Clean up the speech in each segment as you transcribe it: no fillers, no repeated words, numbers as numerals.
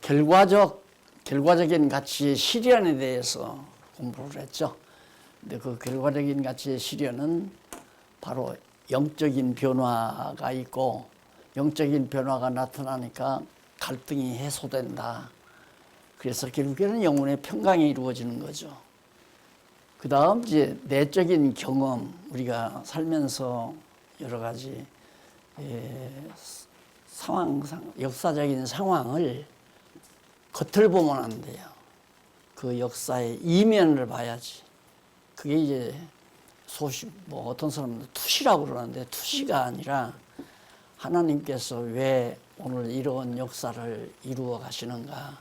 결과적인 가치의 실현에 대해서 공부를 했죠. 근데 그 결과적인 가치의 실현은 바로 영적인 변화가 있고, 영적인 변화가 나타나니까 갈등이 해소된다. 그래서 결국에는 영혼의 평강이 이루어지는 거죠. 그 다음 이제 내적인 경험, 우리가 살면서 여러 가지 역사적인 상황을 겉을 보면 안 돼요. 그 역사의 이면을 봐야지. 그게 이제 어떤 사람은 투시라고 그러는데, 투시가 아니라 하나님께서 왜 오늘 이런 역사를 이루어 가시는가,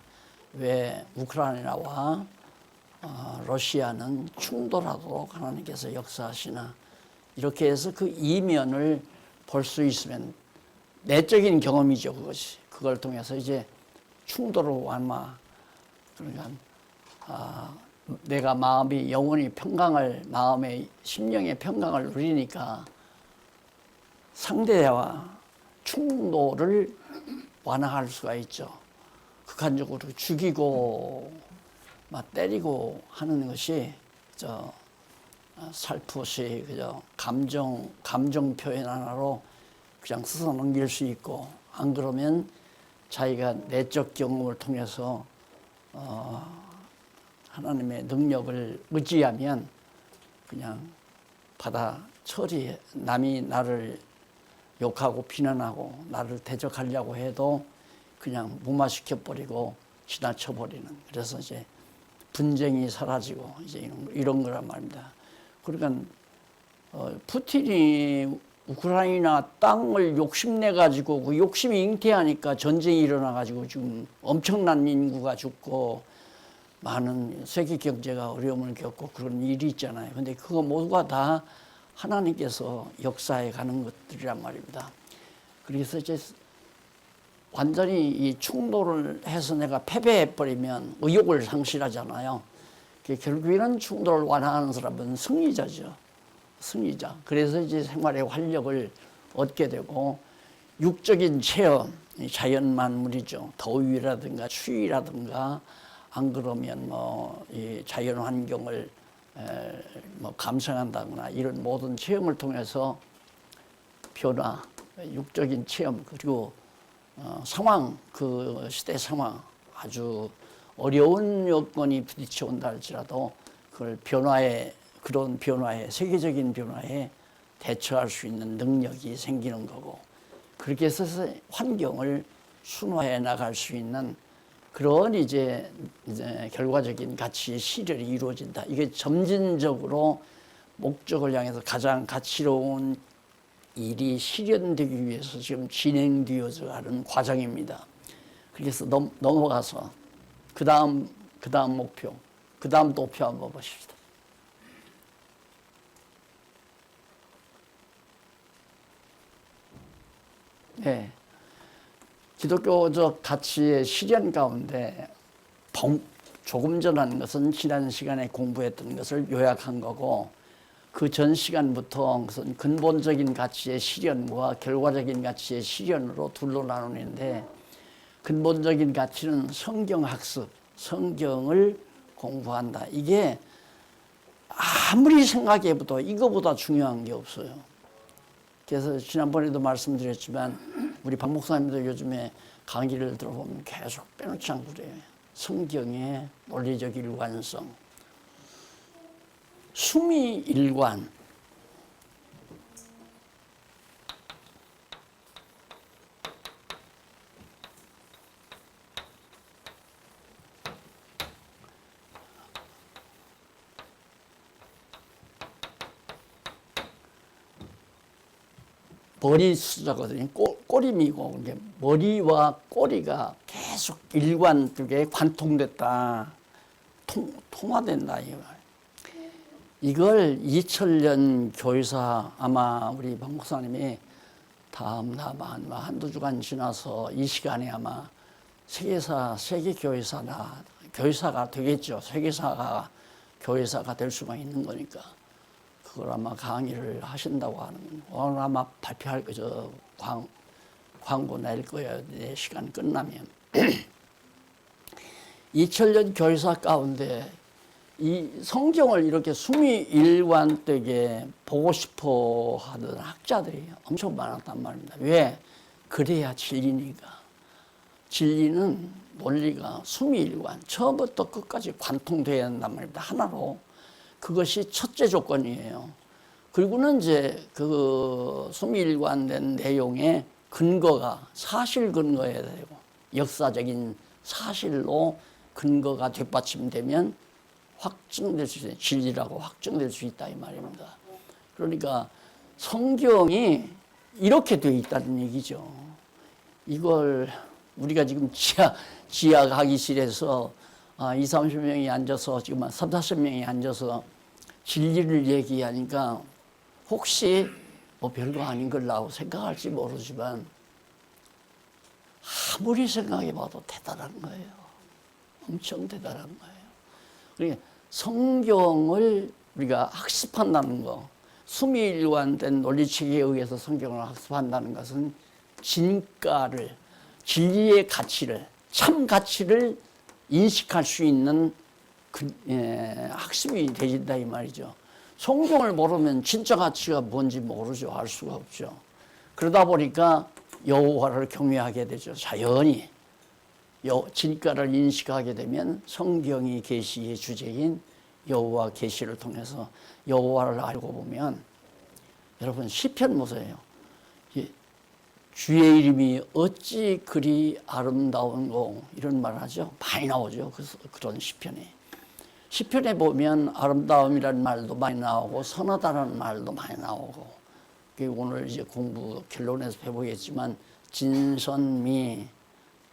왜 우크라이나와 러시아는 충돌하도록 하나님께서 역사하시나, 이렇게 해서 그 이면을 볼 수 있으면 내적인 경험이죠. 그것이. 그걸 통해서 이제 충돌을 완화, 그러니까 내가 영혼이 평강을, 마음의 심령의 평강을 누리니까 상대와 충돌을 완화할 수가 있죠. 극한적으로 죽이고 막 때리고 하는 것이 살포시 그저 감정 표현 하나로 그냥 씻어 넘길 수 있고, 안 그러면 자기가 내적 경험을 통해서 하나님의 능력을 의지하면 그냥 받아 처리해. 남이 나를 욕하고 비난하고 나를 대적하려고 해도 그냥 무마시켜버리고 지나쳐버리는, 그래서 이제 분쟁이 사라지고 이제 이런 거란 말입니다. 그러니까 푸틴이 우크라이나 땅을 욕심내가지고 그 욕심이 잉태하니까 전쟁이 일어나가지고 지금 엄청난 인구가 죽고 많은 세계 경제가 어려움을 겪고 그런 일이 있잖아요. 근데 그거 모두가 다 하나님께서 역사해 가는 것들이란 말입니다. 그래서 이제 완전히 이 충돌을 해서 내가 패배해버리면 의욕을 상실하잖아요. 결국에는 충돌을 완화하는 사람은 승리자죠. 승리자. 그래서 이제 생활의 활력을 얻게 되고, 육적인 체험, 자연 만물이죠. 더위라든가 추위라든가, 안 그러면 이 자연 환경을 감상한다거나 이런 모든 체험을 통해서 변화, 육적인 체험, 그리고 상황, 그 시대 상황, 아주 어려운 여건이 부딪혀 온다 할지라도 그걸 그런 변화에, 세계적인 변화에 대처할 수 있는 능력이 생기는 거고, 그렇게 해서 환경을 순화해 나갈 수 있는 그런 이제 결과적인 가치의 실현이 이루어진다. 이게 점진적으로 목적을 향해서 가장 가치로운 일이 실현되기 위해서 지금 진행되어져 가는 과정입니다. 그래서 넘어가서 그 다음 목표, 그 다음 도표 한번 보십시다. 네. 기독교적 가치의 실현 가운데 조금 전 한 것은 지난 시간에 공부했던 것을 요약한 거고, 그 전 시간부터 그것은 근본적인 가치의 실현과 결과적인 가치의 실현으로 둘로 나누는데, 근본적인 가치는 성경 학습, 성경을 공부한다. 이게 아무리 생각해봐도 이거보다 중요한 게 없어요. 그래서 지난번에도 말씀드렸지만 우리 박 목사님도 요즘에 강의를 들어보면 계속 빼놓지 않고 그래요. 성경의 논리적 일관성, 수미 일관, 머리 숫자거든요. 꼬림이고, 머리와 꼬리가 계속 일관 쪽에 관통됐다. 통화된다. 이걸 2000년 교회사, 아마 우리 박 목사님이 다음 한두 주간 지나서 이 시간에 아마 세계 교회사가 되겠죠. 세계사가 교회사가 될 수가 있는 거니까. 그걸 아마 강의를 하신다고 하는, 오늘 아마 발표할 거죠. 광고 낼 거예요. 내 시간 끝나면. 2000년 교회사 가운데 이 성경을 이렇게 수미일관되게 보고 싶어 하던 학자들이 엄청 많았단 말입니다. 왜? 그래야 진리니까. 진리는 논리가 수미일관, 처음부터 끝까지 관통되어야 한단 말입니다. 하나로. 그것이 첫째 조건이에요. 그리고는 이제 그 수미일관된 내용의 근거가 사실 근거해야 되고, 역사적인 사실로 근거가 뒷받침되면 확증될 수 있어요. 진리라고 확증될 수 있다 이 말입니다. 그러니까 성경이 이렇게 되어 있다는 얘기죠. 이걸 우리가 지금 지하 강의실에서 20-30명이 앉아서 지금 30-40명이 앉아서 진리를 얘기하니까 혹시 뭐 별거 아닌 걸라고 생각할지 모르지만 아무리 생각해봐도 대단한 거예요. 엄청 대단한 거예요. 그러니까 성경을 우리가 학습한다는 거, 수미일관된 논리체계에 의해서 성경을 학습한다는 것은 진가를, 진리의 가치를, 참 가치를 인식할 수 있는 학습이 되진다 이 말이죠. 성경을 모르면 진짜 가치가 뭔지 모르죠. 알 수가 없죠. 그러다 보니까 여호와를 경외하게 되죠. 자연히. 진가를 인식하게 되면 성경이 계시의 주제인 여호와 계시를 통해서 여호와를 알고 보면 여러분 시편 보세요. 주의 이름이 어찌 그리 아름다운고 이런 말 하죠. 많이 나오죠. 그런 시편에. 시편에 보면 아름다움이라는 말도 많이 나오고 선하다는 말도 많이 나오고 오늘 이제 공부 결론에서 배우겠지만 진선미,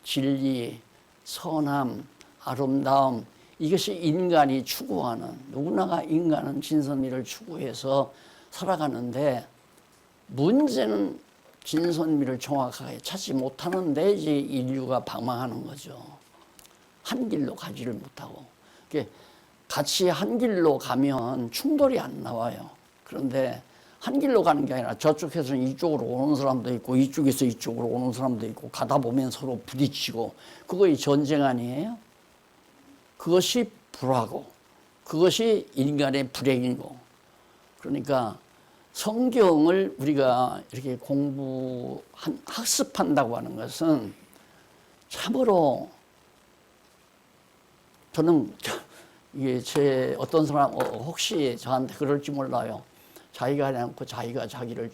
진리, 선함, 아름다움 이것이 인간이 추구하는 누구나가 인간은 진선미를 추구해서 살아가는데 문제는 진선미를 정확하게 찾지 못하는데 이제 인류가 방황하는 거죠. 한 길로 가지를 못하고 같이 한 길로 가면 충돌이 안 나와요. 그런데 한 길로 가는 게 아니라 저쪽에서는 이쪽으로 오는 사람도 있고 이쪽에서 이쪽으로 오는 사람도 있고 가다 보면 서로 부딪히고 그것이 전쟁 아니에요? 그것이 불화고 그것이 인간의 불행이고 그러니까 성경을 우리가 이렇게 학습한다고 하는 것은 참으로 저는 이게 제 어떤 사람 혹시 저한테 그럴지 몰라요. 자기가 하지 않고 자기가 자기를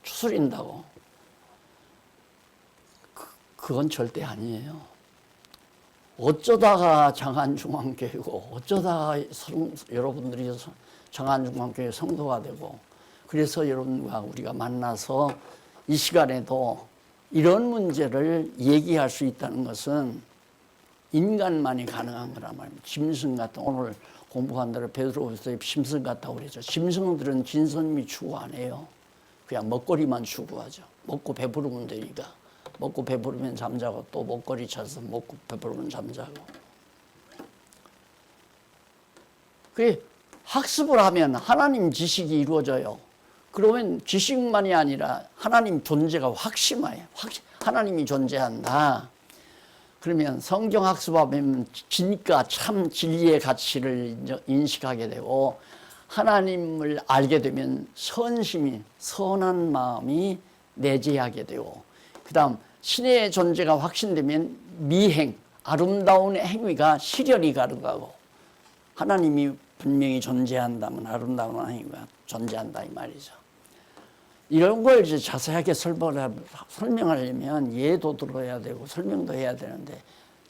추스린다고. 그건 절대 아니에요. 어쩌다가 장안중앙교회고 어쩌다가 여러분들이 장안중앙교회 성도가 되고 그래서 여러분과 우리가 만나서 이 시간에도 이런 문제를 얘기할 수 있다는 것은 인간만이 가능한 거란 말입니다. 짐승 같은 오늘 공부한 대로 베드로후서에 짐승 같다고 그랬죠. 짐승들은 진선미 추구 안 해요. 그냥 먹거리만 추구하죠. 먹고 배부르면 되니까. 먹고 배부르면 잠자고 또 먹거리 찾아서 먹고 배부르면 잠자고. 그게 학습을 하면 하나님 지식이 이루어져요. 그러면 지식만이 아니라 하나님 존재가 확신해요. 하나님이 존재한다. 그러면 성경 학습하면 진가 참 진리의 가치를 인식하게 되고 하나님을 알게 되면 선심이 선한 마음이 내재하게 되고 그 다음 신의 존재가 확신되면 미행 아름다운 행위가 실현이 가능하고 하나님이 분명히 존재한다면 아름다운 행위가 존재한다 이 말이죠. 이런 걸 이제 자세하게 설명하려면 예도 들어야 되고 설명도 해야 되는데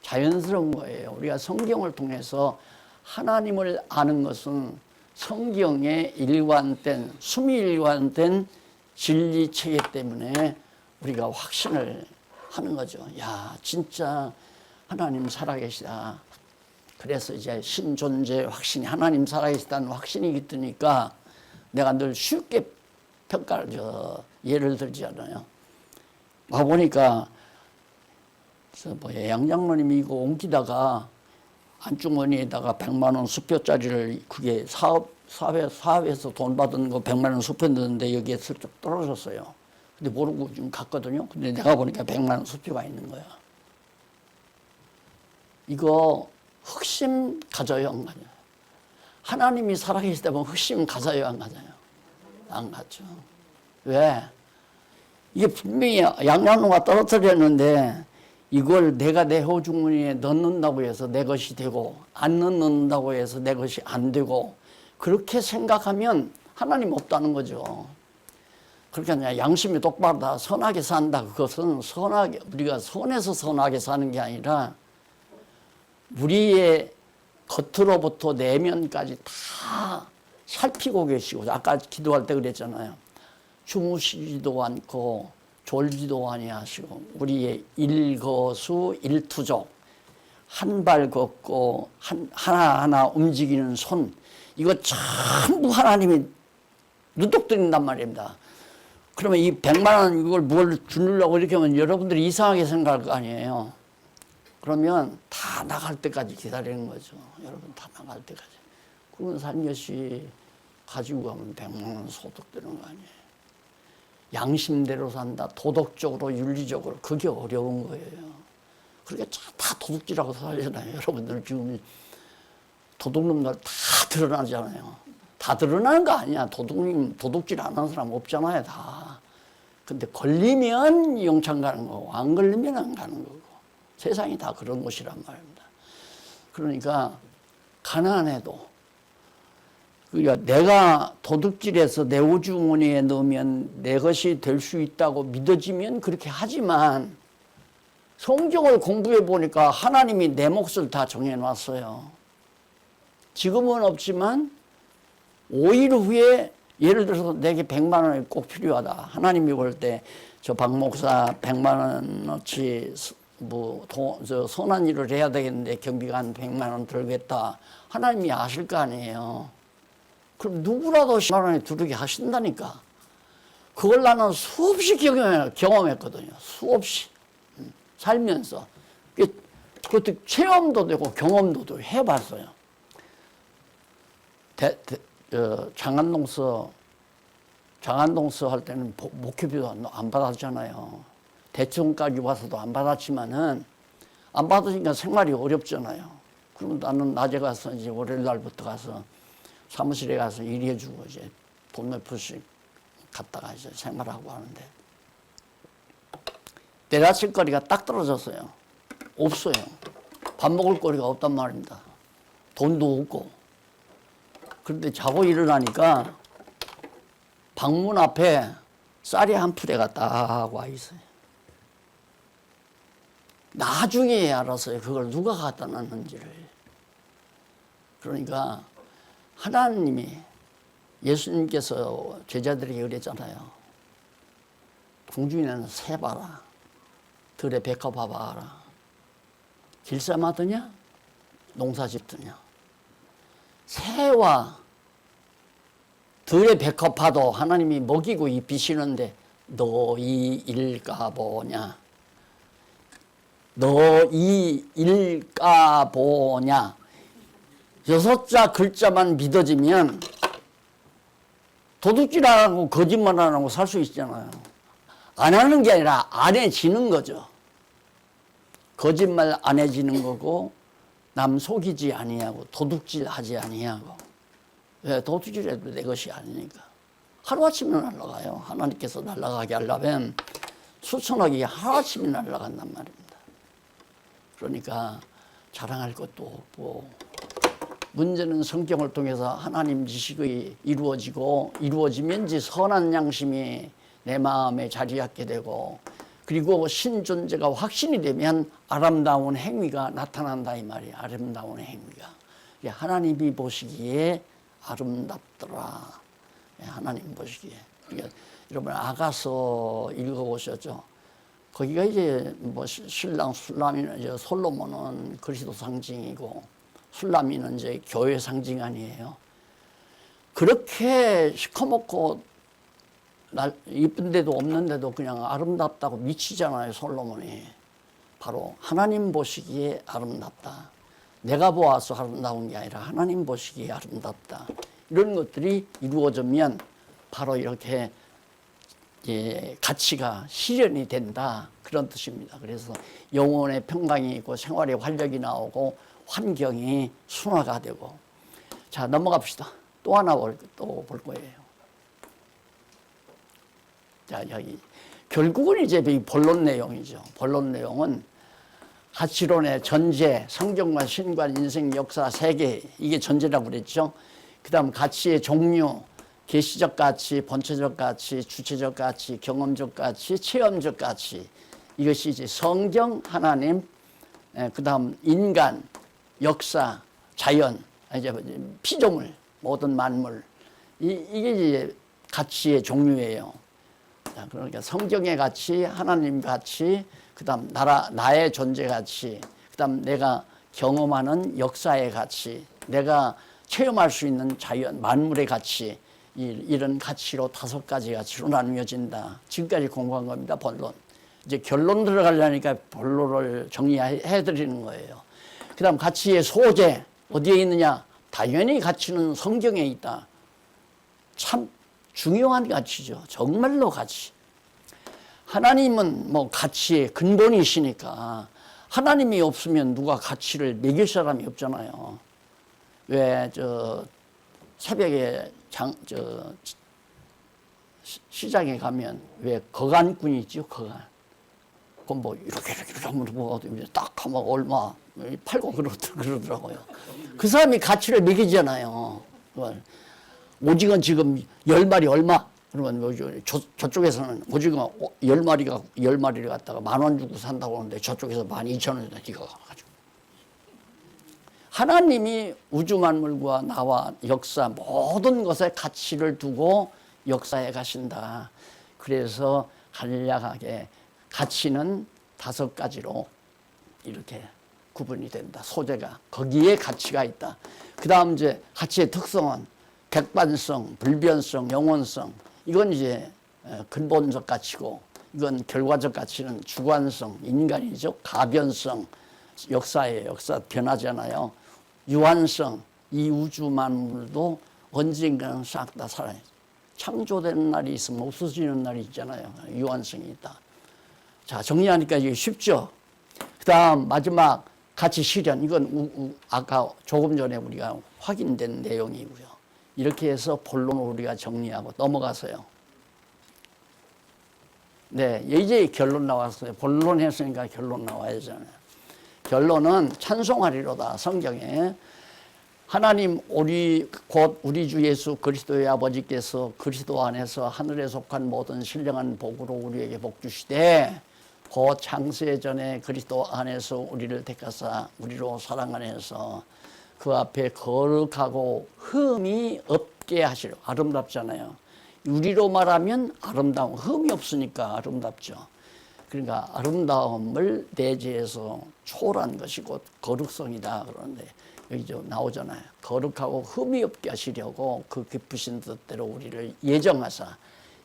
자연스러운 거예요. 우리가 성경을 통해서 하나님을 아는 것은 성경의 일관된 수미일관된 진리체계 때문에 우리가 확신을 하는 거죠. 야, 진짜 하나님 살아계시다. 그래서 이제 신존재 확신이 하나님 살아계시다는 확신이 드니까 내가 늘 쉽게 예를 들지 않아요. 와보니까 양장로님이 이거 옮기다가 안주머니에다가 100만 원 수표짜리를 그게 사업에서 돈 받은 거 100만 원 수표 넣었는데 여기에 슬쩍 떨어졌어요. 근데 모르고 지금 갔거든요. 근데 내가 보니까 100만 원 수표가 있는 거야. 이거 흑심 가져요, 안 가져요? 하나님이 살아계실 때면 흑심 가져요, 안 가져요? 안 가죠. 왜? 이게 분명히 양나무가 떨어뜨렸는데 이걸 내가 내 호주머니에 넣는다고 해서 내 것이 되고 안 넣는다고 해서 내 것이 안 되고 그렇게 생각하면 하나님 없다는 거죠. 그러니까 양심이 똑바르다, 선하게 산다. 그것은 선하게, 우리가 선해서 선하게 사는 게 아니라 우리의 겉으로부터 내면까지 다 살피고 계시고, 아까 기도할 때 그랬잖아요. 주무시지도 않고 졸지도 아니하시고 우리의 일거수일투족, 한 발 걷고 하나하나 움직이는 손, 이거 전부 하나님이 누독드린단 말입니다. 그러면 이 100만 원 이걸 뭘 주려고 이렇게 하면 여러분들이 이상하게 생각할 거 아니에요. 그러면 다 나갈 때까지 기다리는 거죠. 여러분 다 나갈 때까지. 그러면 살며시 가지고 가면 100만 원 소득 되는 거 아니에요. 양심대로 산다, 도덕적으로, 윤리적으로, 그게 어려운 거예요. 그러니까 다 도둑질하고 살잖아요. 여러분들 지금 도둑놈들 다 드러나잖아요. 다 드러나는 거 아니야. 도둑질 안 하는 사람 없잖아요, 다. 근데 걸리면 영창 가는 거고, 안 걸리면 안 가는 거고. 세상이 다 그런 곳이란 말입니다. 그러니까, 가난해도, 그러니까 내가 도둑질해서 내 우주머니에 넣으면 내 것이 될 수 있다고 믿어지면 그렇게 하지만, 성경을 공부해 보니까 하나님이 내 몫을 다 정해놨어요. 지금은 없지만 5일 후에 예를 들어서 내게 100만 원이 꼭 필요하다. 하나님이 볼 때 저 박 목사 100만 원어치 저 선한 일을 해야 되겠는데 경비가 한 100만 원 들겠다. 하나님이 아실 거 아니에요. 그럼 누구라도 10만 원에 두르게 하신다니까. 그걸 나는 수없이 경험했거든요. 수없이. 살면서. 그것도 체험도 되고 경험도 해봤어요. 장안동서 할 때는 목회비도 안 받았잖아요. 대청까지 와서도 안 받았지만은 안 받으니까 생활이 어렵잖아요. 그러면 나는 낮에 가서 이제 월요일 날부터 가서 사무실에 가서 일해주고 이제 돈 몇 푼씩 갖다가 이제 생활하고 하는데 내다칠 거리가 딱 떨어졌어요. 없어요. 밥 먹을 거리가 없단 말입니다. 돈도 없고. 그런데 자고 일어나니까 방문 앞에 쌀이 한 푸대가 딱 와 있어요. 나중에 알았어요. 그걸 누가 갖다 놨는지를. 그러니까 하나님이, 예수님께서 제자들에게 그랬잖아요. 궁중에는 새 봐라. 들에 백합 봐봐라. 길쌈하더냐? 농사 짓더냐? 새와 들의 백합 봐도 하나님이 먹이고 입히시는데 너희 일까 보냐? 너희 일까 보냐? 6자 글자만 믿어지면 도둑질 안 하고 거짓말 안 하고 살 수 있잖아요. 안 하는 게 아니라 안 해지는 거죠. 거짓말 안 해지는 거고 남 속이지 아니하고 도둑질 하지 아니하고. 왜? 도둑질해도 내 것이 아니니까. 하루아침에 날아가요. 하나님께서 날아가게 하려면 수천억이 하루아침에 날아간단 말입니다. 그러니까 자랑할 것도 없고, 문제는 성경을 통해서 하나님 지식이 이루어지면 이제 선한 양심이 내 마음에 자리하게 되고, 그리고 신존재가 확신이 되면 아름다운 행위가 나타난다 이 말이에요. 아름다운 행위가. 하나님이 보시기에 아름답더라. 하나님 보시기에. 그러니까 여러분 아가서 읽어보셨죠? 거기가 이제 뭐 신랑 술람이는 이제 솔로몬은 그리스도 상징이고 술람이는 이제 교회 상징 아니에요. 그렇게 시커멓고 이쁜 데도 없는데도 그냥 아름답다고 미치잖아요, 솔로몬이. 바로 하나님 보시기에 아름답다. 내가 보아서 아름다운 게 아니라 하나님 보시기에 아름답다. 이런 것들이 이루어지면 바로 이렇게 가치가 실현이 된다 그런 뜻입니다. 그래서 영혼의 평강이 있고 생활의 활력이 나오고 환경이 순화가 되고. 자, 넘어갑시다. 또 하나 또 볼 거예요. 자, 여기 결국은 이제 본론 내용이죠. 본론 내용은 가치론의 전제, 성경과 신관, 인생, 역사, 세계, 이게 전제라고 그랬죠. 그 다음 가치의 종류, 계시적 가치, 본체적 가치, 주체적 가치, 경험적 가치, 체험적 가치. 이것이 이제 성경, 하나님, 그 다음 인간, 역사, 자연, 이제 피조물, 모든 만물. 이게 이제 가치의 종류예요. 그러니까 성경의 가치, 하나님 가치, 그 다음 나의 존재 가치, 그 다음 내가 경험하는 역사의 가치, 내가 체험할 수 있는 자연, 만물의 가치, 이런 가치로 5가지 가치로 나누어진다. 지금까지 공부한 겁니다. 본론. 이제 결론 들어가려니까 본론을 정리해 드리는 거예요. 그 다음 가치의 소재, 어디에 있느냐? 당연히 가치는 성경에 있다. 참 중요한 가치죠. 정말로 가치. 하나님은 뭐 가치의 근본이시니까 하나님이 없으면 누가 가치를 매길 사람이 없잖아요. 왜 새벽에 시장에 가면 왜 거간꾼이 있죠, 거간. 그건 뭐 이렇게 하면 뭐 딱 하면 얼마 팔고 그러더라고요. 그 사람이 가치를 매기잖아요. 오징어 지금 10마리 얼마? 그러면 저쪽에서는 오징어 10마리를 갖다가 10,000원 주고 산다고 하는데 저쪽에서 12,000원에다 네가 가가지고. 하나님이 우주 만물과 나와 역사 모든 것에 가치를 두고 역사에 가신다. 그래서 간략하게 가치는 5가지로 이렇게 구분이 된다. 소재가 거기에 가치가 있다. 그 다음 이제 가치의 특성은 객관성, 불변성, 영원성. 이건 이제 근본적 가치고, 이건 결과적 가치는 주관성, 인간이죠. 가변성, 역사의 역사 변하잖아요. 유한성, 이 우주 만물도 언젠가는 싹 다 살아요. 창조되는 날이 있으면 없어지는 날이 있잖아요. 유한성이 있다. 자, 정리하니까 이게 쉽죠. 그 다음 마지막 가치 실현. 이건 아까 조금 전에 우리가 확인된 내용이고요. 이렇게 해서 본론을 우리가 정리하고 넘어가서요. 네, 이제 결론 나왔어요. 본론 했으니까 결론 나와야 되잖아요. 결론은 찬송하리로다. 성경에 하나님 곧 우리 주 예수 그리스도의 아버지께서 그리스도 안에서 하늘에 속한 모든 신령한 복으로 우리에게 복 주시되 곧 창세 전에 그리스도 안에서 우리를 택하사 우리로 사랑 안에서 그 앞에 거룩하고 흠이 없게 하시려. 아름답잖아요. 우리로 말하면 아름다움, 흠이 없으니까 아름답죠. 그러니까 아름다움을 내재해서 초월한 것이 곧 거룩성이다. 그러는데 여기 좀 나오잖아요. 거룩하고 흠이 없게 하시려고 그 기쁘신 뜻대로 우리를 예정하사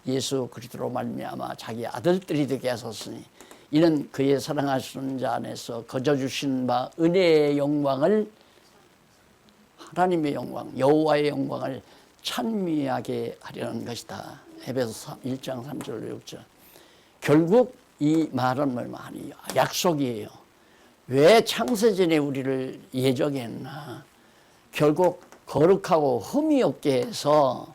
예수 그리스도로 말미암아 자기 아들들이 되게 하셨으니 이는 그의 사랑하시는 자 안에서 거저 주신 바 은혜의 영광을, 하나님의 영광, 여호와의 영광을 찬미하게 하려는 것이다. 에베소 1장 3절 6절. 결국 이 말은 많이 약속이에요. 왜 창세전에 우리를 예정했나? 결국 거룩하고 흠이 없게 해서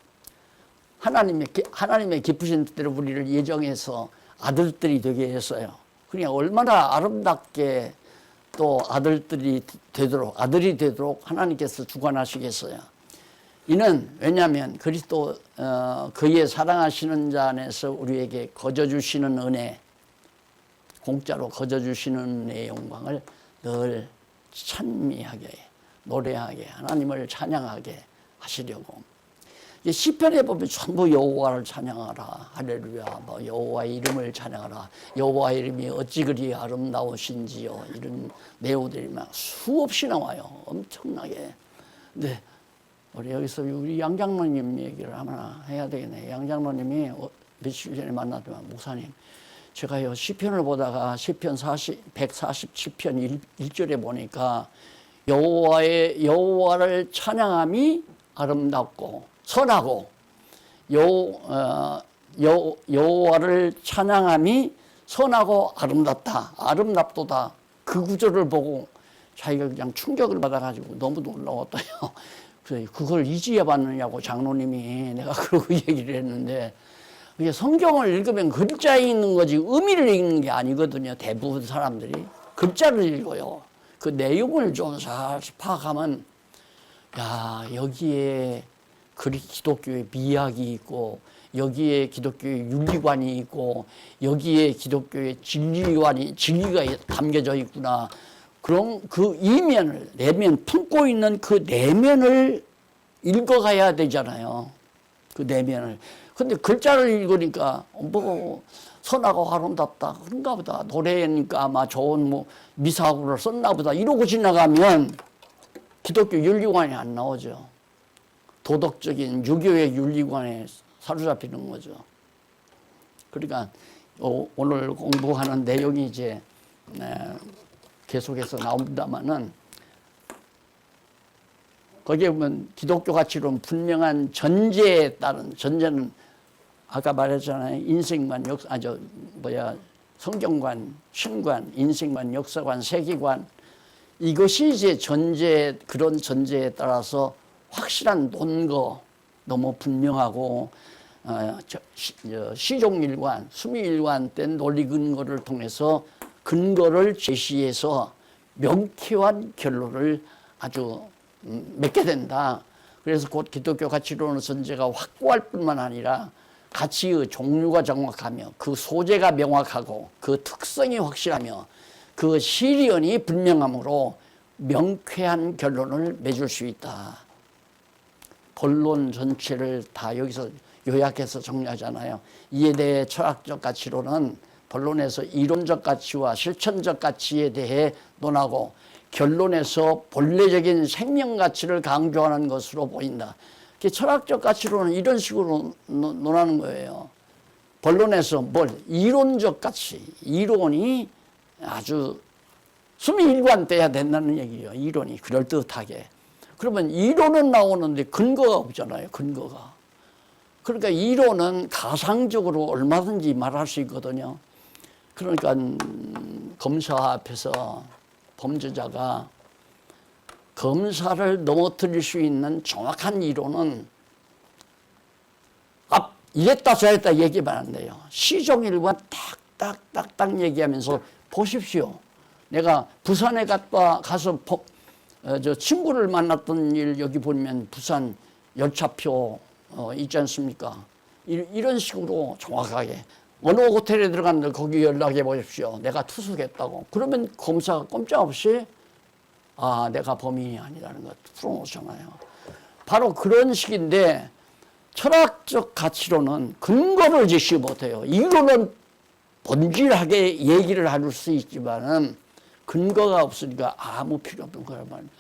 하나님의 기쁘신 뜻대로 우리를 예정해서 아들들이 되게 했어요. 그냥 얼마나 아름답게 또 아들이 되도록 하나님께서 주관하시겠어요. 이는 왜냐하면 그리스도 그의 사랑하시는 자 안에서 우리에게 거저 주시는 은혜, 공짜로 거저 주시는 은혜의 영광을 늘 찬미하게, 노래하게, 하나님을 찬양하게 하시려고. 시편에 보면 전부 여호와를 찬양하라, 할렐루야, 뭐 여호와의 이름을 찬양하라, 여호와의 이름이 어찌 그리 아름다우신지요, 이런 내용들이 막 수없이 나와요. 엄청나게. 근데 우리 여기서 우리 양 장로님 얘기를 하나 해야 되겠네. 양 장로님이 며칠 전에 만났더만, 목사님, 제가요 시편을 보다가 시편 147편 1절에 보니까 여호와를 찬양함이 아름답고 선하고 여호와를 찬양함이 선하고 아름답다. 아름답도다. 그 구절을 보고 자기가 그냥 충격을 받아가지고 너무 놀라웠어요. 그래서 그걸 이지혜 받느냐고 장로님이 내가 그러고 얘기를 했는데 이게 성경을 읽으면 글자에 있는 거지 의미를 읽는 게 아니거든요. 대부분 사람들이 글자를 읽어요. 그 내용을 좀 잘 파악하면 야 여기에 기독교의 미학이 있고 여기에 기독교의 윤리관이 있고 여기에 기독교의 진리가 담겨져 있구나. 그럼 그 이면을 품고 있는 그 내면을 읽어가야 되잖아요. 그 내면을. 근데 글자를 읽으니까 뭐 선하고 아름답다 그런가 보다. 노래니까 아마 좋은 뭐 미사구를 썼나 보다 이러고 지나가면 기독교 윤리관이 안 나오죠. 도덕적인 유교의 윤리관에 사로잡히는 거죠. 그러니까 오늘 공부하는 내용이 이제 계속해서 나옵니다만은 거기에 보면 기독교 가치로는 분명한 전제에 따른 전제는 아까 말했잖아요. 인생관, 성경관, 신관, 인생관, 역사관, 세계관 이것이 이제 그런 전제에 따라서 확실한 논거 너무 분명하고 시종일관, 수미일관 된 논리 근거를 통해서 근거를 제시해서 명쾌한 결론을 아주 맺게 된다. 그래서 곧 기독교 가치론의 전제가 확고할 뿐만 아니라 가치의 종류가 정확하며 그 소재가 명확하고 그 특성이 확실하며 그 시련이 분명하므로 명쾌한 결론을 맺을 수 있다. 본론 전체를 다 여기서 요약해서 정리하잖아요. 이에 대해 철학적 가치론은 본론에서 이론적 가치와 실천적 가치에 대해 논하고 결론에서 본래적인 생명 가치를 강조하는 것으로 보인다. 철학적 가치론은 이런 식으로 논하는 거예요. 본론에서 이론적 가치, 이론이 아주 수미일관돼야 된다는 얘기예요. 이론이 그럴듯하게. 그러면 이론은 나오는데 근거가 없잖아요. 근거가. 그러니까 이론은 가상적으로 얼마든지 말할 수 있거든요. 그러니까 검사 앞에서 범죄자가 검사를 넘어뜨릴 수 있는 정확한 이론은 이랬다 저랬다 얘기하면 안 돼요. 시종일관 딱딱딱딱 얘기하면서 보십시오. 내가 부산에 가서 저 친구를 만났던 일 여기 보면 부산 열차표 있지 않습니까? 이런 식으로 정확하게 어느 호텔에 들어갔는데 거기 연락해 보십시오. 내가 투숙했다고. 그러면 검사가 꼼짝없이 내가 범인이 아니라는 걸 풀어놓잖아요. 바로 그런 식인데 철학적 가치로는 근거를 제시 못해요. 이거는 본질하게 얘기를 할 수 있지만은 근거가 없으니까 아무 필요 없는 거란 말입니다.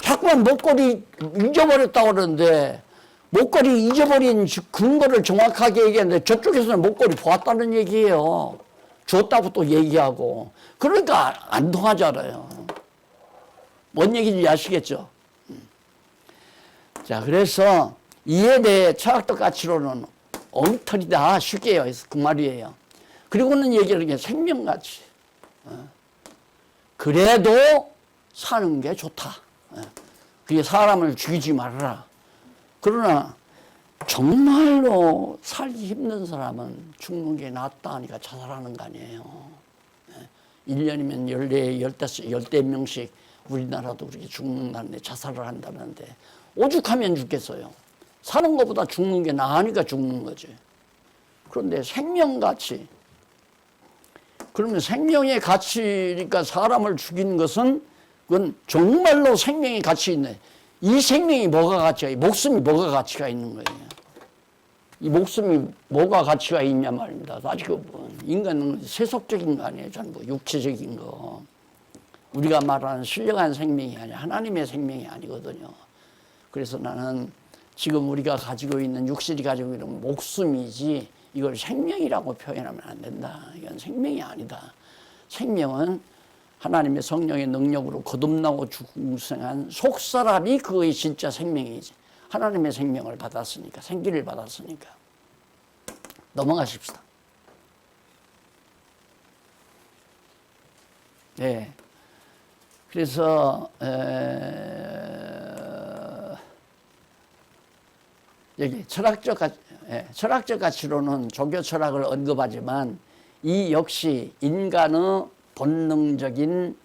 자꾸만 목걸이 잊어버렸다고 그러는데 목걸이 잊어버린 근거를 정확하게 얘기하는데 저쪽에서는 목걸이 보았다는 얘기예요. 줬다고 또 얘기하고. 그러니까 안 통하잖아요. 뭔 얘기인지 아시겠죠? 자, 그래서 이에 대해 철학적 가치로는 엉터리다. 쉽게 해서 그 말이에요. 그리고는 얘기하는 게 생명가치. 그래도 사는 게 좋다. 그게 사람을 죽이지 말아라. 그러나 정말로 살기 힘든 사람은 죽는 게 낫다 하니까 자살하는 거 아니에요. 1년이면 14, 15명씩 우리나라도 그렇게 죽는다는데 자살을 한다는데 오죽하면 죽겠어요. 사는 것보다 죽는 게 나으니까 죽는 거지. 그런데 생명가치. 그러면 생명의 가치니까 사람을 죽인 것은 그건 정말로 생명의 가치 있네. 이 생명이 뭐가 가치가 있고 목숨이 뭐가 가치가 있는 거예요. 이 목숨이 뭐가 가치가 있냐 말입니다. 아직 인간은 세속적인 거 아니에요. 전부 육체적인 거. 우리가 말하는 신령한 생명이 아니야. 하나님의 생명이 아니거든요. 그래서 나는 지금 우리가 가지고 있는 육신이 가지고 있는 목숨이지 이걸 생명이라고 표현하면 안 된다. 이건 생명이 아니다. 생명은 하나님의 성령의 능력으로 거듭나고 중생한 속사람이 그의 진짜 생명이지. 하나님의 생명을 받았으니까, 생기를 받았으니까. 넘어가십시다. 네. 그래서 여기 철학적 가치로는 종교 철학을 언급하지만 이 역시 인간의 본능적인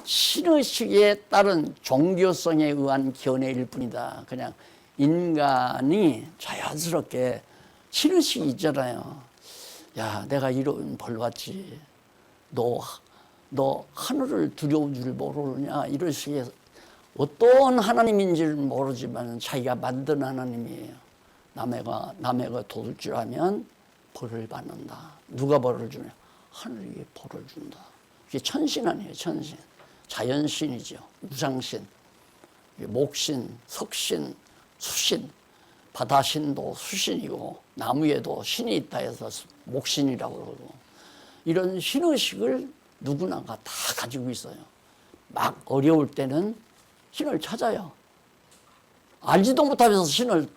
신의식에 따른 종교성에 의한 견해일 뿐이다. 그냥 인간이 자연스럽게 신의식이 있잖아요. 야, 내가 이런 벌 받지. 너 하늘을 두려운 줄 모르느냐. 이런 식의 어떤 하나님인지를 모르지만 자기가 만든 하나님이에요. 남의 도둑질하면 벌을 받는다. 누가 벌을 주냐? 하늘이 벌을 준다. 이게 천신 아니에요, 천신. 자연신이죠. 우상신, 목신, 석신, 수신, 바다신도 수신이고 나무에도 신이 있다 해서 목신이라고 그러고 이런 신의식을 누구나가 다 가지고 있어요. 막 어려울 때는 신을 찾아요. 알지도 못하면서 신을,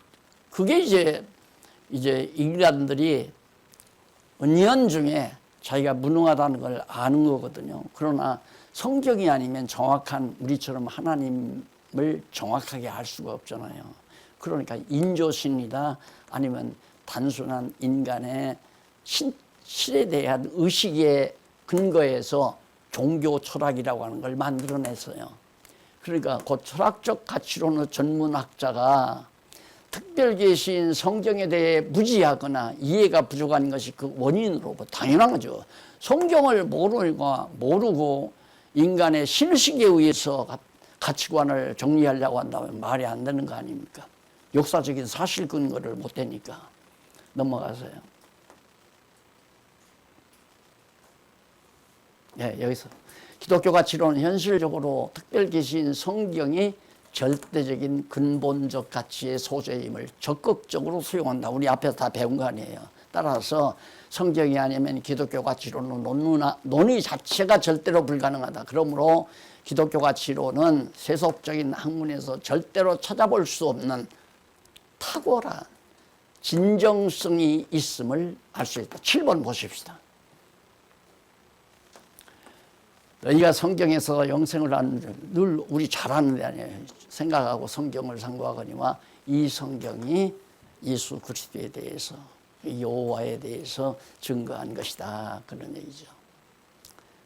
그게 이제 인간들이 은연중에 자기가 무능하다는 걸 아는 거거든요. 그러나 성경이 아니면 정확한 우리처럼 하나님을 정확하게 알 수가 없잖아요. 그러니까 인조신이다 아니면 단순한 인간의 신에 대한 의식에 근거해서 종교 철학이라고 하는 걸 만들어냈어요. 그러니까 그 철학적 가치로는 전문학자가 특별계시인 성경에 대해 무지하거나 이해가 부족한 것이 그 원인으로 당연한 거죠. 성경을 모르고 인간의 신의식에 의해서 가치관을 정리하려고 한다면 말이 안 되는 거 아닙니까? 역사적인 사실 근거를 못 대니까. 넘어가세요. 네, 여기서 기독교 가치로는 현실적으로 특별계시인 성경이 절대적인 근본적 가치의 소재임을 적극적으로 수용한다. 우리 앞에서 다 배운 거 아니에요. 따라서 성경이 아니면 기독교 가치로는 논의 자체가 절대로 불가능하다. 그러므로 기독교 가치로는 세속적인 학문에서 절대로 찾아볼 수 없는 탁월한 진정성이 있음을 알 수 있다. 7번 보십시다. 너희가 성경에서 영생을 늘 우리 잘 아는 데 아니에요. 생각하고 성경을 상고하거니와 이 성경이 예수 그리스도에 대해서 여호와에 대해서 증거한 것이다. 그런 얘기죠.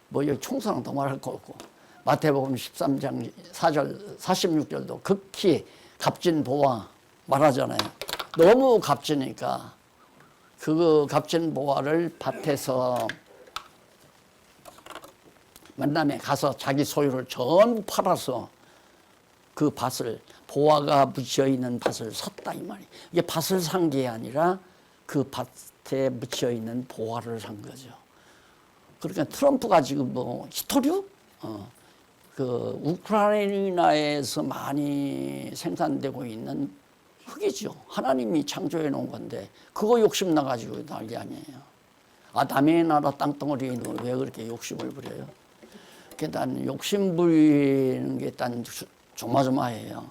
뭐 여기 총선은 더 말할 거 없고 마태복음 13장 4절 46절도 극히 값진 보화 말하잖아요. 너무 값지니까 그 값진 보화를 밭에서 만남에 가서 자기 소유를 전부 팔아서 그 밭을 보화가 묻혀 있는 밭을 샀다 이 말이에요. 이게 밭을 산 게 아니라 그 밭에 묻혀 있는 보화를 산 거죠. 그러니까 트럼프가 지금 뭐 히토류? 그 우크라이나에서 많이 생산되고 있는 흙이죠. 하나님이 창조해 놓은 건데 그거 욕심 나가지고 난리 아니에요. 남의 나라 땅덩어리에 왜 그렇게 욕심을 부려요? 일단 욕심 부리는 게 일단 조마조마해요.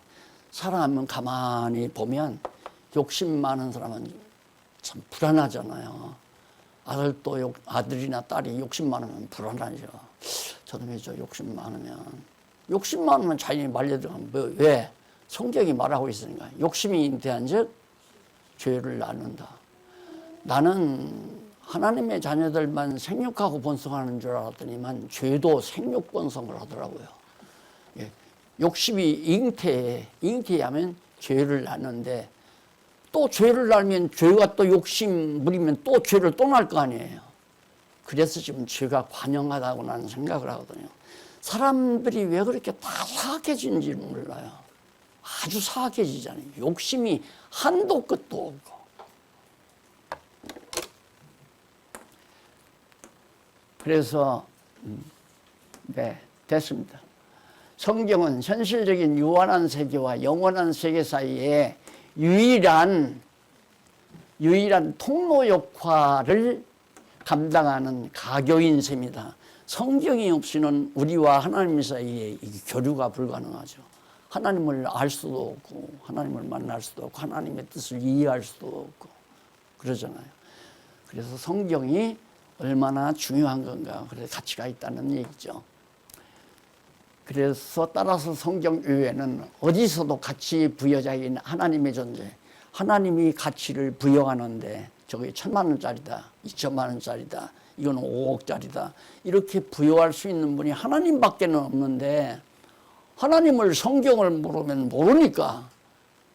사람은 가만히 보면 욕심 많은 사람은 참 불안하잖아요. 아들이나 딸이 욕심 많으면 불안하죠. 저놈이 저 욕심 많으면 자연히 말려들어가면 왜? 성경이 말하고 있으니까. 욕심이 잉태한즉 죄를 낳는다. 나는 하나님의 자녀들만 생육하고 번성하는 줄 알았더니만 죄도 생육 번성을 하더라고요. 예. 욕심이 잉태하면 죄를 낳는데 또 죄를 낳으면 죄가 또 욕심 부리면 또 죄를 또 낳을 거 아니에요. 그래서 지금 죄가 관영하다고 나는 생각을 하거든요. 사람들이 왜 그렇게 다 사악해지는지 몰라요. 아주 사악해지잖아요. 욕심이 한도 끝도 없고. 그래서 네, 됐습니다. 성경은 현실적인 유한한 세계와 영원한 세계 사이에 유일한 통로 역할을 감당하는 가교인 셈이다. 성경이 없이는 우리와 하나님 사이에 교류가 불가능하죠. 하나님을 알 수도 없고 하나님을 만날 수도 없고 하나님의 뜻을 이해할 수도 없고 그러잖아요. 그래서 성경이 얼마나 중요한 건가. 그래서 가치가 있다는 얘기죠. 그래서 따라서 성경 외에는 어디서도 가치 부여자인 하나님의 존재, 하나님이 가치를 부여하는데 저게 1,000만 원짜리다, 2천만 원짜리다, 이건 5억짜리다 이렇게 부여할 수 있는 분이 하나님밖에는 없는데 하나님을 성경을 모르면 모르니까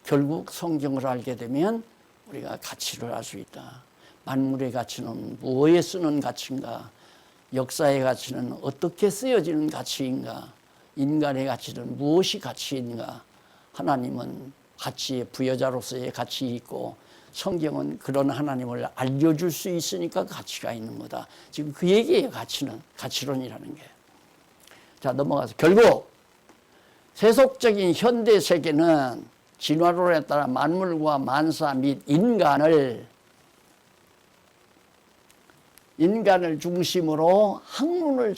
결국 성경을 알게 되면 우리가 가치를 알 수 있다. 만물의 가치는 무엇에 쓰는 가치인가? 역사의 가치는 어떻게 쓰여지는 가치인가? 인간의 가치는 무엇이 가치인가? 하나님은 가치의 부여자로서의 가치 있고 성경은 그런 하나님을 알려줄 수 있으니까 가치가 있는 거다. 지금 그 얘기예요. 가치는. 가치론이라는 게. 자, 넘어가서 결국 세속적인 현대 세계는 진화론에 따라 만물과 만사 및 인간을 중심으로 학문을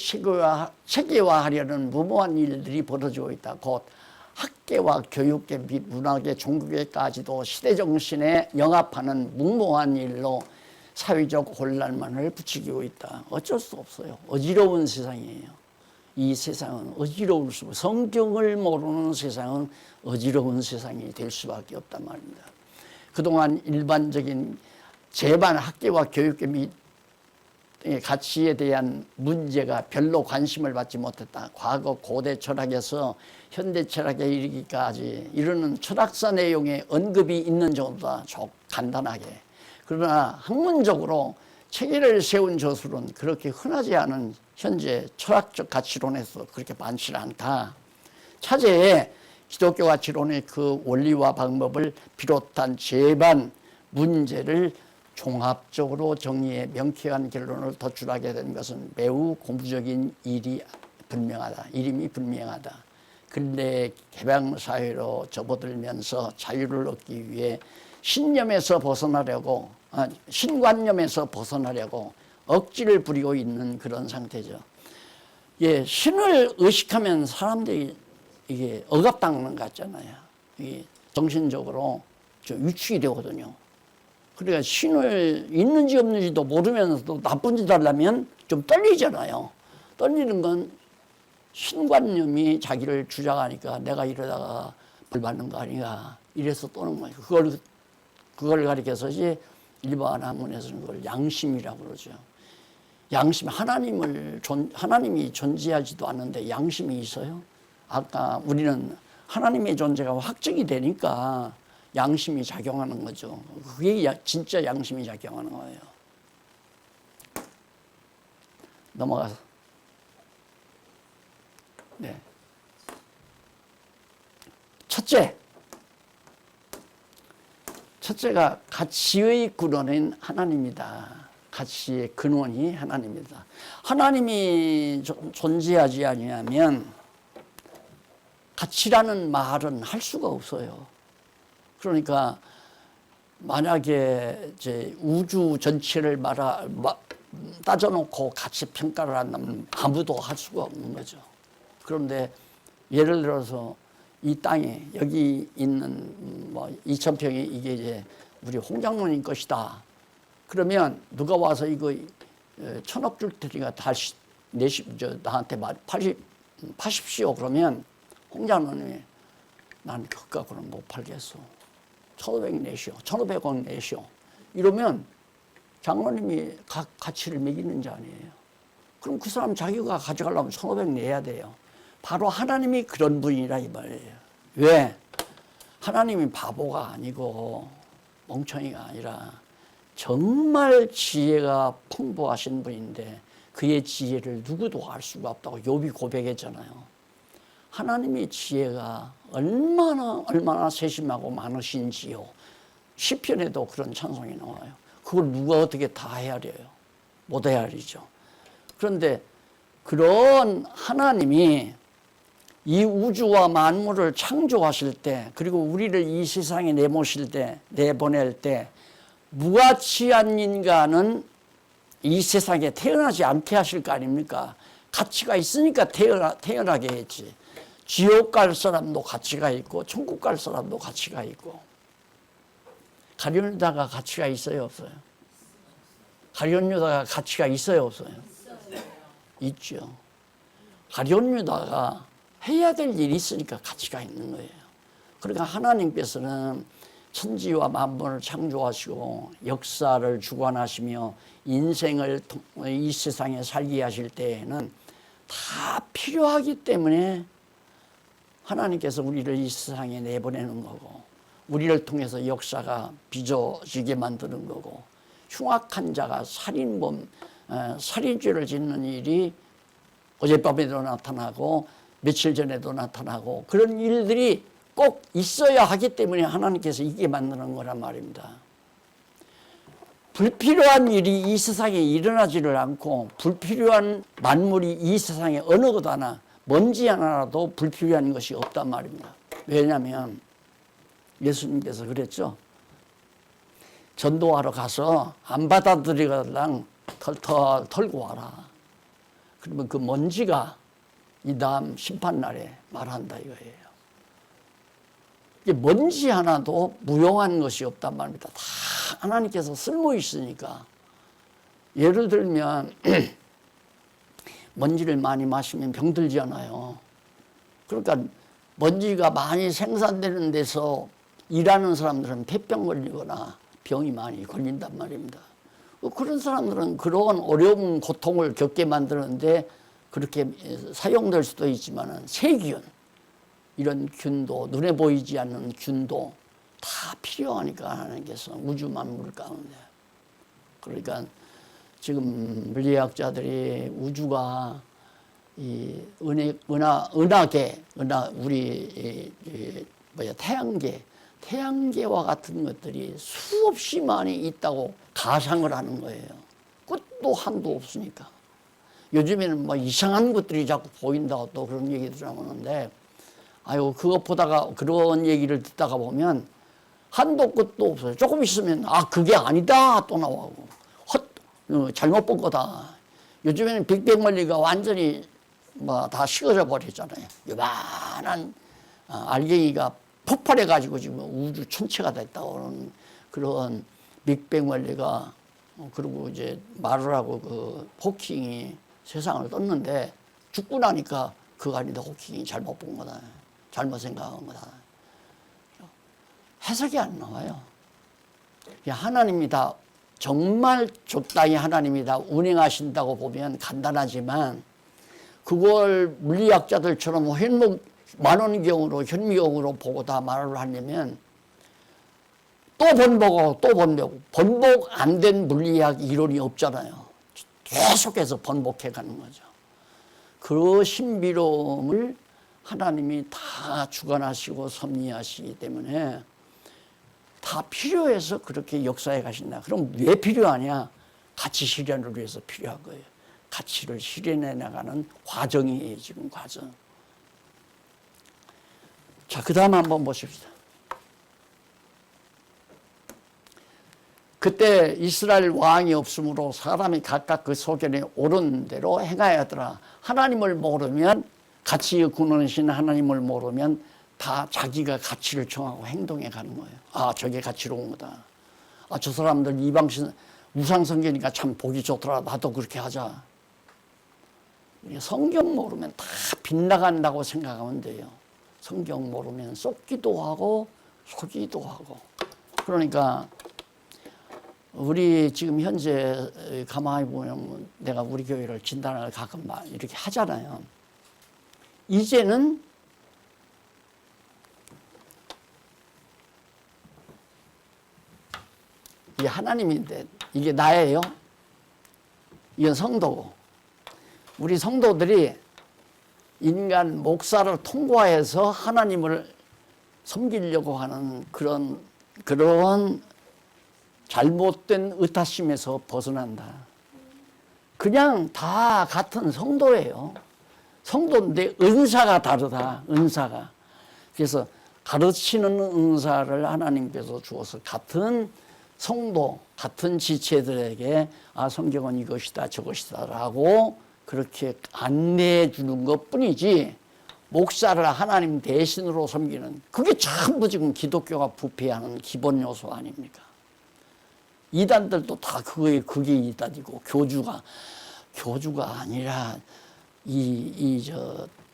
체계화하려는 무모한 일들이 벌어지고 있다. 곧 학계와 교육계 및 문화계, 종교계까지도 시대정신에 영합하는 무모한 일로 사회적 혼란만을 부추기고 있다. 어쩔 수 없어요. 어지러운 세상이에요. 이 세상은 어지러울 수, 성경을 모르는 세상은 어지러운 세상이 될 수밖에 없단 말입니다. 그동안 일반적인 제반 학계와 교육계 및 가치에 대한 문제가 별로 관심을 받지 못했다. 과거 고대 철학에서 현대 철학에 이르기까지 이르는 철학사 내용의 언급이 있는 정도다. 간단하게. 그러나 학문적으로 체계를 세운 저술은 그렇게 흔하지 않은 현재 철학적 가치론에서 그렇게 많지 않다. 차제에 기독교 가치론의 그 원리와 방법을 비롯한 제반 문제를 종합적으로 정리해 명쾌한 결론을 도출하게 된 것은 매우 고무적인 일임이 분명하다. 근대 개방사회로 접어들면서 자유를 얻기 위해 신관념에서 벗어나려고 억지를 부리고 있는 그런 상태죠. 예, 신을 의식하면 사람들이 이게 억압당하는 것 같잖아요. 이게 정신적으로 좀 위축이 되거든요. 그러니까 신을 있는지 없는지도 모르면서도 나쁜 짓 하려면 좀 떨리잖아요. 떨리는 건 신관념이 자기를 주장하니까 내가 이러다가 벌 받는 거 아닌가 이래서 떠는 거예요. 그걸 가리켜서 이제 일반 학문에서는 그걸 양심이라고 그러죠. 양심, 하나님이 존재하지도 않는데 양심이 있어요? 아까 우리는 하나님의 존재가 확증이 되니까 양심이 작용하는 거죠. 그게 진짜 양심이 작용하는 거예요. 넘어가서. 네. 첫째가 가치의 근원인 하나님이다. 가치의 근원이 하나님이다. 하나님이 존재하지 아니하면 가치라는 말은 할 수가 없어요. 그러니까 만약에 이제 우주 전체를 따져놓고 가치 평가를 한다면 아무도 할 수가 없는 거죠. 그런데 예를 들어서 이 땅에 여기 있는 2,000평이 이게 이제 우리 홍 장로님 것이다. 그러면 누가 와서 이거 1,000억 줄 테니까 다시 나한테 파십시오. 그러면 홍 장로님이 난 그거 갖고는 못 팔겠어. 1,500 내시오. 1,500원 내시오. 이러면 장로님이 가치를 매기는 자 아니에요. 그럼 그 사람 자기가 가져가려면 1,500 내야 돼요. 바로 하나님이 그런 분이라 이 말이에요. 왜? 하나님이 바보가 아니고 멍청이가 아니라 정말 지혜가 풍부하신 분인데 그의 지혜를 누구도 알 수가 없다고 욥이 고백했잖아요. 하나님의 지혜가 얼마나 세심하고 많으신지요. 시편에도 그런 찬송이 나와요. 그걸 누가 어떻게 다 헤아려요? 못 헤아리죠. 그런데 그런 하나님이 이 우주와 만물을 창조하실 때, 그리고 우리를 이 세상에 내보낼 때 무가치한 인간은 이 세상에 태어나지 않게 하실 거 아닙니까? 가치가 있으니까 태어나게 했지. 지옥 갈 사람도 가치가 있고 천국 갈 사람도 가치가 있고. 가룟유다가 가치가 있어요, 없어요? 가룟 유다가 가치가 있어요, 없어요? 있죠. 가룟 유다가 해야 될 일이 있으니까 가치가 있는 거예요. 그러니까 하나님께서는 천지와 만물을 창조하시고 역사를 주관하시며 인생을 이 세상에 살게 하실 때에는 다 필요하기 때문에 하나님께서 우리를 이 세상에 내보내는 거고, 우리를 통해서 역사가 빚어지게 만드는 거고, 흉악한 자가 살인죄를 짓는 일이 어젯밤에도 나타나고 며칠 전에도 나타나고, 그런 일들이 꼭 있어야 하기 때문에 하나님께서 이게 만드는 거란 말입니다. 불필요한 일이 이 세상에 일어나지를 않고, 불필요한 만물이 이 세상에 어느 것 하나, 먼지 하나라도 불필요한 것이 없단 말입니다. 왜냐하면 예수님께서 그랬죠. 전도하러 가서 안 받아들이거든 털털 털고 와라. 그러면 그 먼지가 이 다음 심판날에 말한다 이거예요. 먼지 하나도 무용한 것이 없단 말입니다. 다 하나님께서 쓸모 있으니까. 예를 들면 먼지를 많이 마시면 병들잖아요. 그러니까 먼지가 많이 생산되는 데서 일하는 사람들은 폐병 걸리거나 병이 많이 걸린단 말입니다. 그런 사람들은 그런 어려운 고통을 겪게 만드는데 그렇게 사용될 수도 있지만 세균, 이런 균도, 눈에 보이지 않는 균도 다 필요하니까 하나님께서 우주 만물 가운데. 그러니까 지금 물리학자들이 우주가 이 은하계, 우리 태양계와 같은 것들이 수없이 많이 있다고 가상을 하는 거예요. 끝도 한도 없으니까. 요즘에는 뭐 이상한 것들이 자꾸 보인다고 또 그런 얘기도 나오는데, 아유, 그거 보다가 그런 얘기를 듣다가 보면 한도 끝도 없어요. 조금 있으면 그게 아니다 또 나오고, 잘못 본 거다. 요즘에는 빅뱅 원리가 완전히 뭐 다 식어져 버렸잖아요. 요만한 알갱이가 폭발해 가지고 지금 우주 천체가 됐다고 하는 그런 빅뱅 원리가, 그리고 이제 말을 하고 그 호킹이 세상을 떴는데, 죽고 나니까 그거 아니다, 호킹이 잘못 본 거다, 잘못 생각한 거다. 해석이 안 나와요. 하나님이 다 정말 적당히 하나님이 다 운행하신다고 보면 간단하지만, 그걸 물리학자들처럼 만원경으로 현미경으로 보고 다 말을 하려면 또 번복하고 또 번복 안 된 물리학 이론이 없잖아요. 계속해서 번복해 가는 거죠. 그 신비로움을 하나님이 다 주관하시고 섭리하시기 때문에 다 필요해서 그렇게 역사해 가신다. 그럼 왜 필요하냐? 가치 실현을 위해서 필요한 거예요. 가치를 실현해 나가는 과정이에요, 지금 과정. 자, 그 다음 한번 보십시다. 그때 이스라엘 왕이 없으므로 사람이 각각 그 소견에 옳은 대로 행하였더라. 하나님을 모르면, 가치의 근원이신 하나님을 모르면 다 자기가 가치를 정하고 행동해 가는 거예요. 저게 가치로운 거다. 저 사람들 이방신 우상성경이니까 참 보기 좋더라. 나도 그렇게 하자. 성경 모르면 다 빗나간다고 생각하면 돼요. 성경 모르면 쏟기도 하고 속이기도 하고. 그러니까 우리 지금 현재 가만히 보면, 내가 우리 교회를 진단을 가끔 이렇게 하잖아요. 이제는 이게 하나님인데 이게 나예요. 이건 성도고, 우리 성도들이 인간 목사를 통과해서 하나님을 섬기려고 하는 그런 잘못된 의타심에서 벗어난다. 그냥 다 같은 성도예요. 성도인데 은사가 다르다, 은사가. 그래서 가르치는 은사를 하나님께서 주어서 같은 성도, 같은 지체들에게 성경은 이것이다, 저것이다 라고 그렇게 안내해 주는 것 뿐이지, 목사를 하나님 대신으로 섬기는, 그게 전부 지금 기독교가 부패하는 기본 요소 아닙니까? 이단들도 다 그게 이단이고, 교주가 아니라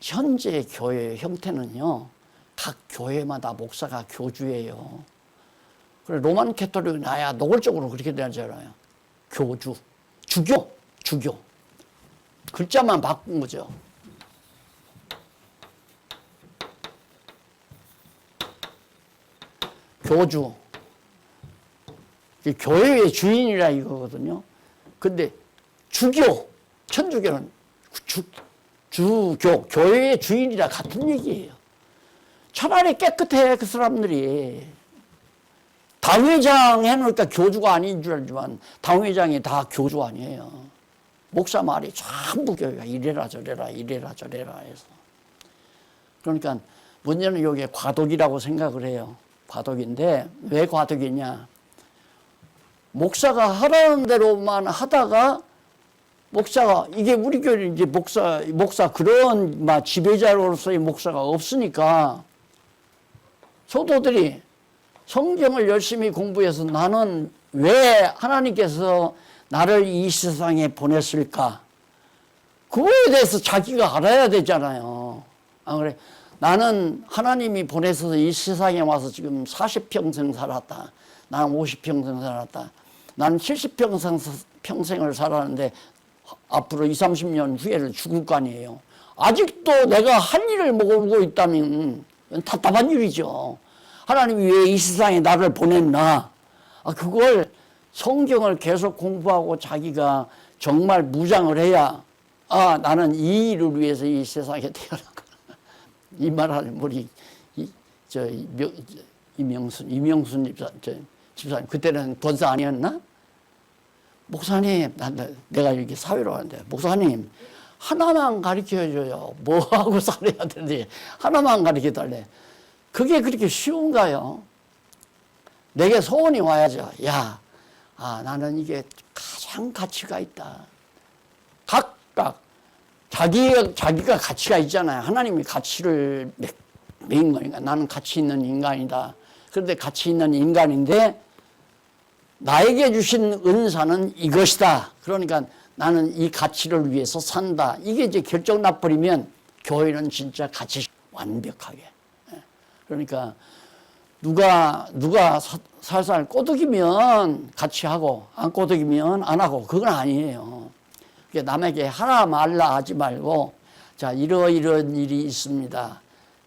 현재 교회 형태는요, 각 교회마다 목사가 교주예요. 그래, 로만 캐톨릭은 아야 노골적으로 그렇게 되잖아요. 교주, 주교. 글자만 바꾼 거죠. 교주. 교회의 주인이라 이거거든요. 근데 천주교는 교회의 주인이라 같은 얘기예요. 차라리 깨끗해, 그 사람들이. 당회장 해놓으니까 교주가 아닌 줄 알지만, 당회장이 다 교주 아니에요. 목사 말이 전부 교회가 이래라 저래라 해서. 그러니까 문제는 이게 과도기라고 생각을 해요. 과도기인데, 왜 과도기냐? 목사가 하라는 대로만 하다가, 목사가, 이게 우리 교회는 이제 목사 그런 지배자로서의 목사가 없으니까, 성도들이 성경을 열심히 공부해서 나는 왜 하나님께서 나를 이 세상에 보냈을까? 그거에 대해서 자기가 알아야 되잖아요. 안 그래? 나는 하나님이 보내서 이 세상에 와서 지금 40평생 살았다. 나는 50평생 살았다. 나는 70평생을 살았는데 앞으로 20, 30년 후에는 죽을 거 아니에요. 아직도 내가 한 일을 모르고 있다면 답답한 일이죠. 하나님이 왜 이 세상에 나를 보냈나? 그걸 성경을 계속 공부하고 자기가 정말 무장을 해야, 나는 이 일을 위해서 이 세상에 태어났구나. 이 말하는 우리 이명순 집사님, 그때는 권사 아니었나? 목사님, 내가 이렇게 사회로 하는데, 목사님, 하나만 가르쳐줘요. 뭐 하고 살아야 되는데, 하나만 가르쳐 달래. 그게 그렇게 쉬운가요? 내게 소원이 와야죠. 야, 나는 이게 가장 가치가 있다. 각각 자기가 가치가 있잖아요. 하나님이 가치를 매긴 거니까 나는 가치 있는 인간이다. 그런데 가치 있는 인간인데 나에게 주신 은사는 이것이다. 그러니까 나는 이 가치를 위해서 산다. 이게 이제 결정 나버리면 교회는 진짜 가치 완벽하게. 그러니까 누가 살살 꼬드기면 같이 하고 안 꼬드기면 안 하고 그건 아니에요. 남에게 하라 말라 하지 말고, 자, 이러이러한 일이 있습니다.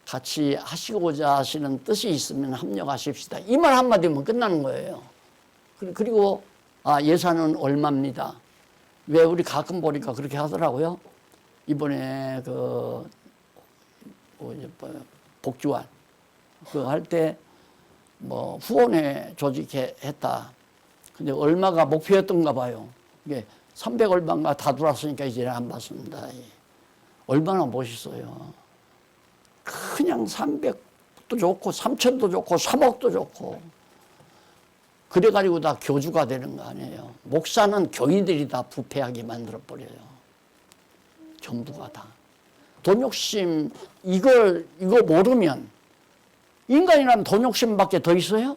같이 하시고자 하시는 뜻이 있으면 합력하십시다. 이 말 한마디면 끝나는 거예요. 그리고 예산은 얼마입니다. 왜 우리 가끔 보니까 그렇게 하더라고요. 이번에 복지관 할 때 후원회 조직했다. 근데 얼마가 목표였던가 봐요. 이게 300 얼마인가 다 들어왔으니까 이제 안 받습니다. 얼마나 멋있어요. 그냥 300도 좋고 3천도 좋고 3억도 좋고 그래가지고 다 교주가 되는 거 아니에요. 목사는 교인들이 다 부패하게 만들어버려요. 전부가 다. 돈 욕심 이거 모르면 인간이라면 돈 욕심밖에 더 있어요?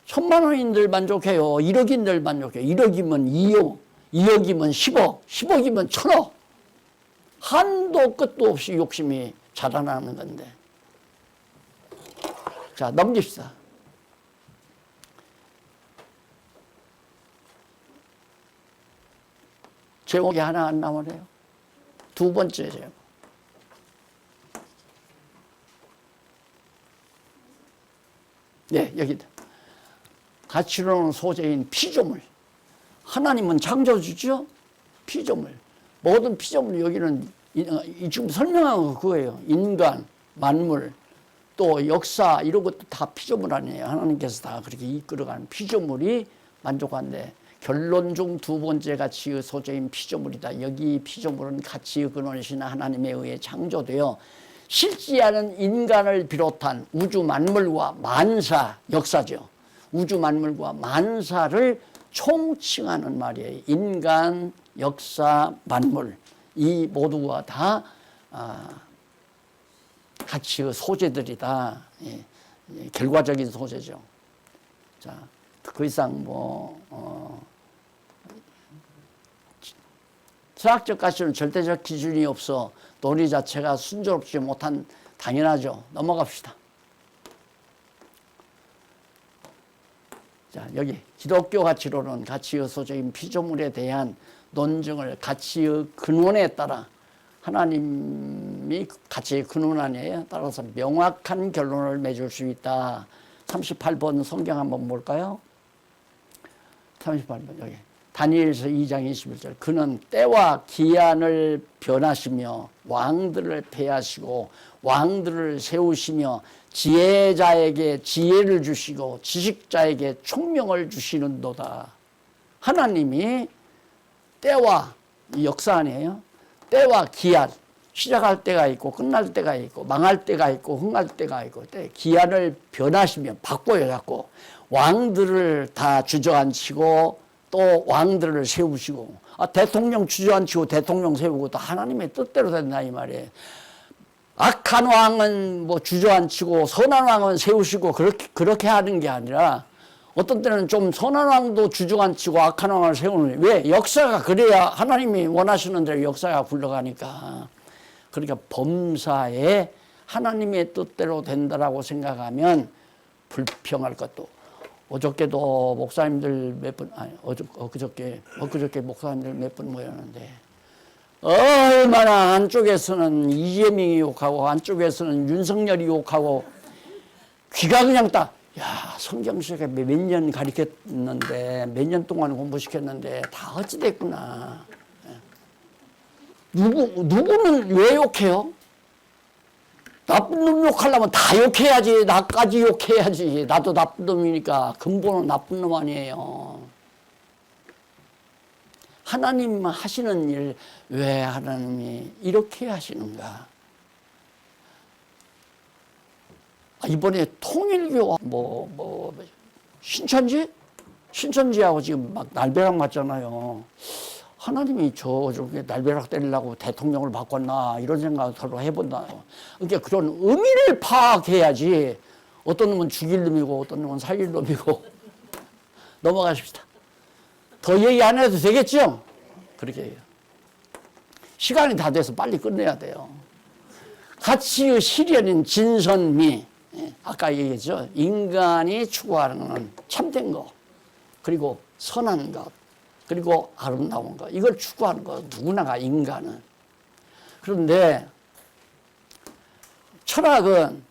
1,000만 원인들 만족해요. 1억인들 만족해요. 1억이면 2억, 2억이면 10억, 10억이면 1,000억. 한도 끝도 없이 욕심이 자라나는 건데. 자, 넘깁시다. 제목이 하나 안 나오네요. 두 번째 제목. 네, 여기다. 가치로는 소재인 피조물. 하나님은 창조주죠? 피조물. 모든 피조물, 여기는 지금 설명한 거 그거예요. 인간, 만물, 또 역사, 이런 것도 다 피조물 아니에요. 하나님께서 다 그렇게 이끌어가는 피조물이 만족한데, 결론 중 두 번째 가치의 소재인 피조물이다. 여기 피조물은 가치의 근원이신 하나님에 의해 창조되어 실지하는 인간을 비롯한 우주 만물과 만사, 역사죠. 우주 만물과 만사를 총칭하는 말이에요. 인간, 역사, 만물. 이 모두가 다 가치의 소재들이다. 결과적인 소재죠. 자, 그 이상 철학적 가치는 절대적 기준이 없어 논리 자체가 순조롭지 못한 당연하죠. 넘어갑시다. 자, 여기 기독교 가치론은 가치의 소적인 피조물에 대한 논증을 가치의 근원에 따라 하나님이 가치의 근원 아니에요. 따라서 명확한 결론을 맺을 수 있다. 38번 성경 한번 볼까요? 38번 여기 다니엘서 2장 21절 그는 때와 기한을 변하시며 왕들을 패하시고 왕들을 세우시며 지혜자에게 지혜를 주시고 지식자에게 총명을 주시는도다. 하나님이 때와 역사 아니에요? 때와 기한 시작할 때가 있고 끝날 때가 있고 망할 때가 있고 흥할 때가 있고 기한을 변하시며 바꿔요 자꾸 왕들을 다 주저앉히고 또 왕들을 세우시고 대통령 주저앉히고 대통령 세우고 또 하나님의 뜻대로 된다 이 말이에요. 악한 왕은 뭐 주저앉히고 선한 왕은 세우시고 그렇게 하는 게 아니라 어떤 때는 좀 선한 왕도 주저앉히고 악한 왕을 세우는 왜? 역사가 그래야 하나님이 원하시는 대로 역사가 굴러가니까. 그러니까 범사에 하나님의 뜻대로 된다라고 생각하면 불평할 것도 어저께도 목사님들 몇 분 아니 엊그저께 목사님들 몇 분 모였는데 얼마나 한쪽에서는 이재명이 욕하고 한쪽에서는 윤석열이 욕하고 귀가 그냥 딱 야 성경 시간에 몇 년 가르쳤는데 몇 년 동안 공부시켰는데 다 어찌 됐구나. 누구는 왜 욕해요? 나쁜 놈 욕하려면 다 욕해야지. 나까지 욕해야지. 나도 나쁜 놈이니까 근본은 나쁜 놈 아니에요. 하나님 하시는 일 왜 하나님이 이렇게 하시는가? 이번에 통일교 신천지하고 지금 막 날벼락 맞잖아요. 하나님이 저렇게 날벼락 때리려고 대통령을 바꿨나 이런 생각을 서로 해본다. 그러니까 그런 의미를 파악해야지. 어떤 놈은 죽일 놈이고 어떤 놈은 살릴 놈이고. 넘어가십시다. 더 얘기 안 해도 되겠죠? 그렇게 해요. 시간이 다 돼서 빨리 끝내야 돼요. 가치의 실현인 진선미. 아까 얘기했죠. 인간이 추구하는 것은 참된 것, 그리고 선한 것, 그리고 아름다운 것. 이걸 추구하는 것, 누구나가 인간은. 그런데 철학은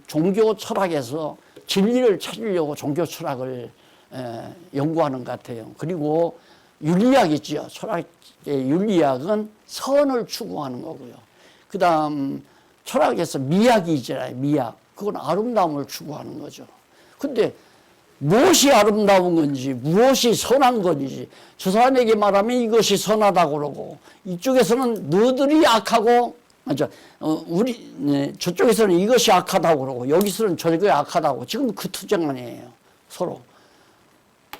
종교 철학에서 진리를 찾으려고 종교 철학을 연구하는 것 같아요. 그리고 윤리학 있죠. 철학의 윤리학은 선을 추구하는 거고요. 그 다음 철학에서 미학이 있잖아요. 미학. 그건 아름다움을 추구하는 거죠. 근데 무엇이 아름다운 건지 무엇이 선한 건지 저 사람에게 말하면 이것이 선하다고 그러고 이쪽에서는 너들이 악하고 저쪽에서는 이것이 악하다고 그러고 여기서는 저게 악하다고 지금 그 투쟁 아니에요. 서로.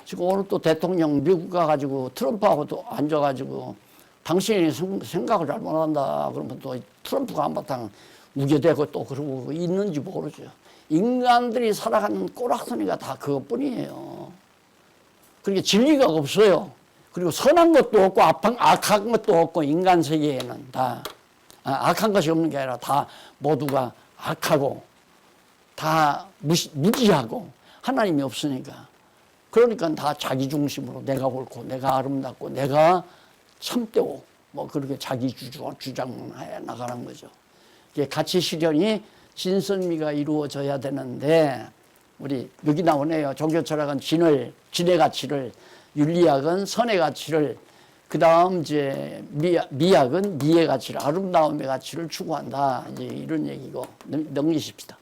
지금 오늘 또 대통령 미국 가가지고 트럼프하고 또 앉아가지고 당신이 생각을 잘 못한다. 그러면 또 트럼프가 한바탕 우겨대고 또 그러고 있는지 모르죠. 인간들이 살아가는 꼬락서니가 다 그것뿐이에요. 그러니까 진리가 없어요. 그리고 선한 것도 없고 악한 것도 없고 인간 세계에는 다 악한 것이 없는 게 아니라 다 모두가 악하고 다 무지하고 하나님이 없으니까. 그러니까 다 자기 중심으로 내가 옳고 내가 아름답고 내가 참되고 뭐 그렇게 자기 주장해 나가는 거죠. 이게 가치 실현이 진선미가 이루어져야 되는데 우리 여기 나오네요. 종교 철학은 진의 가치를, 윤리학은 선의 가치를, 그 다음 이제 미학은 미의 가치를, 아름다움의 가치를 추구한다. 이제 이런 얘기고 넘기십시다.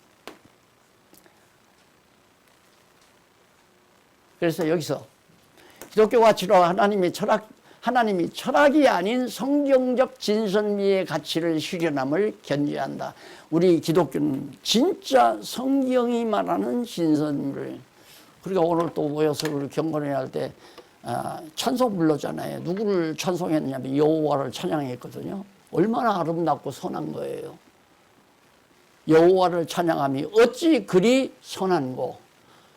그래서 여기서 기독교 가치로 하나님이 철학이 아닌 성경적 진선미의 가치를 실현함을 견지한다. 우리 기독교는 진짜 성경이 말하는 진선미를. 그러니까 오늘 또 모여서 경건회의 할 때 찬송 불렀잖아요. 누구를 찬송했냐면 여호와를 찬양했거든요. 얼마나 아름답고 선한 거예요. 여호와를 찬양함이 어찌 그리 선한고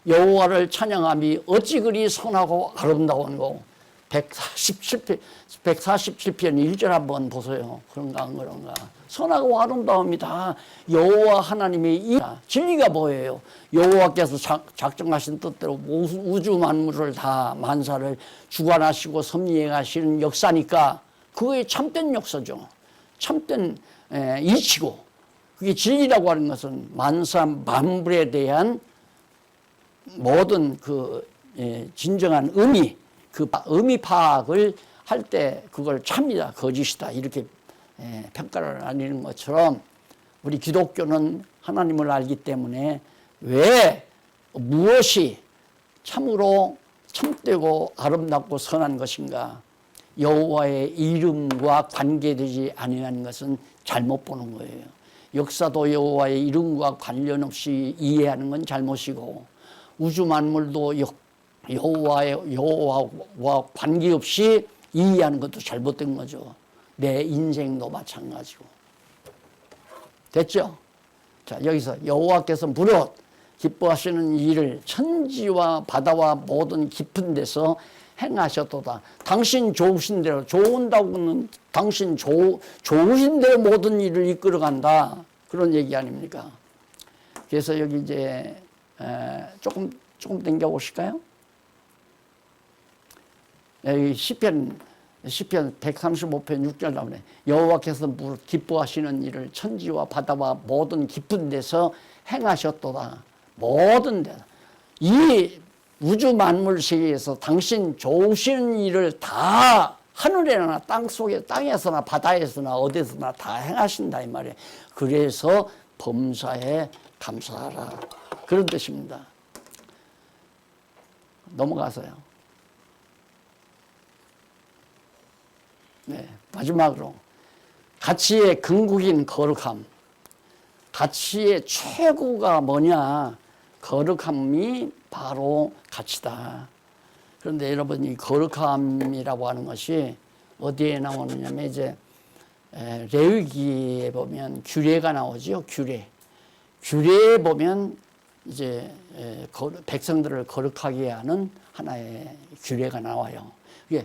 여호와를 찬양함이 어찌 그리 선하고 아름다운고. 147편 1절 한번 보세요. 그런가 안 그런가. 선하고 아름다움이다. 여호와 하나님의 이 진리가 뭐예요? 여호와께서 작정하신 뜻대로 우주 만물을 다 만사를 주관하시고 섭리행하시는 역사니까 그게 참된 역사죠. 참된 이치고 그게 진리라고 하는 것은 만사 만물에 대한 모든 그 진정한 의미, 그 의미 파악을 할 때 그걸 참이다, 거짓이다 이렇게 평가를 나뉘는 것처럼 우리 기독교는 하나님을 알기 때문에 왜 무엇이 참으로 참되고 아름답고 선한 것인가, 여호와의 이름과 관계되지 아니하는 것은 잘못 보는 거예요. 역사도 여호와의 이름과 관련 없이 이해하는 건 잘못이고 우주 만물도 여호와와 관계없이 이해하는 것도 잘못된 거죠. 내 인생도 마찬가지고. 됐죠? 자, 여기서 여호와께서 무릇 기뻐하시는 일을 천지와 바다와 모든 깊은 데서 행하셨도다. 당신 좋으신 대로, 좋은다고는 당신 좋으신 대로 모든 일을 이끌어간다. 그런 얘기 아닙니까? 그래서 여기 이제 조금 당겨 보실까요? 여기 시편 135편 6절 나오네. 여호와께서 무릇 기뻐하시는 일을 천지와 바다와 모든 깊은 데서 행하셨도다. 모든 데. 이 우주 만물 세계에서 당신 좋으신 일을 다 하늘에나 땅에서나 바다에서나 어디서나 다 행하신다 이 말이에요. 그래서 범사에 감사하라. 그런 뜻입니다. 넘어가서요. 네, 마지막으로 가치의 궁극인 거룩함. 가치의 최고가 뭐냐? 거룩함이 바로 가치다. 그런데 여러분, 이 거룩함이라고 하는 것이 어디에 나오느냐면 이제 레위기에 보면 규례가 나오죠. 규례에 보면 이제 백성들을 거룩하게 하는 하나의 규례가 나와요. 이게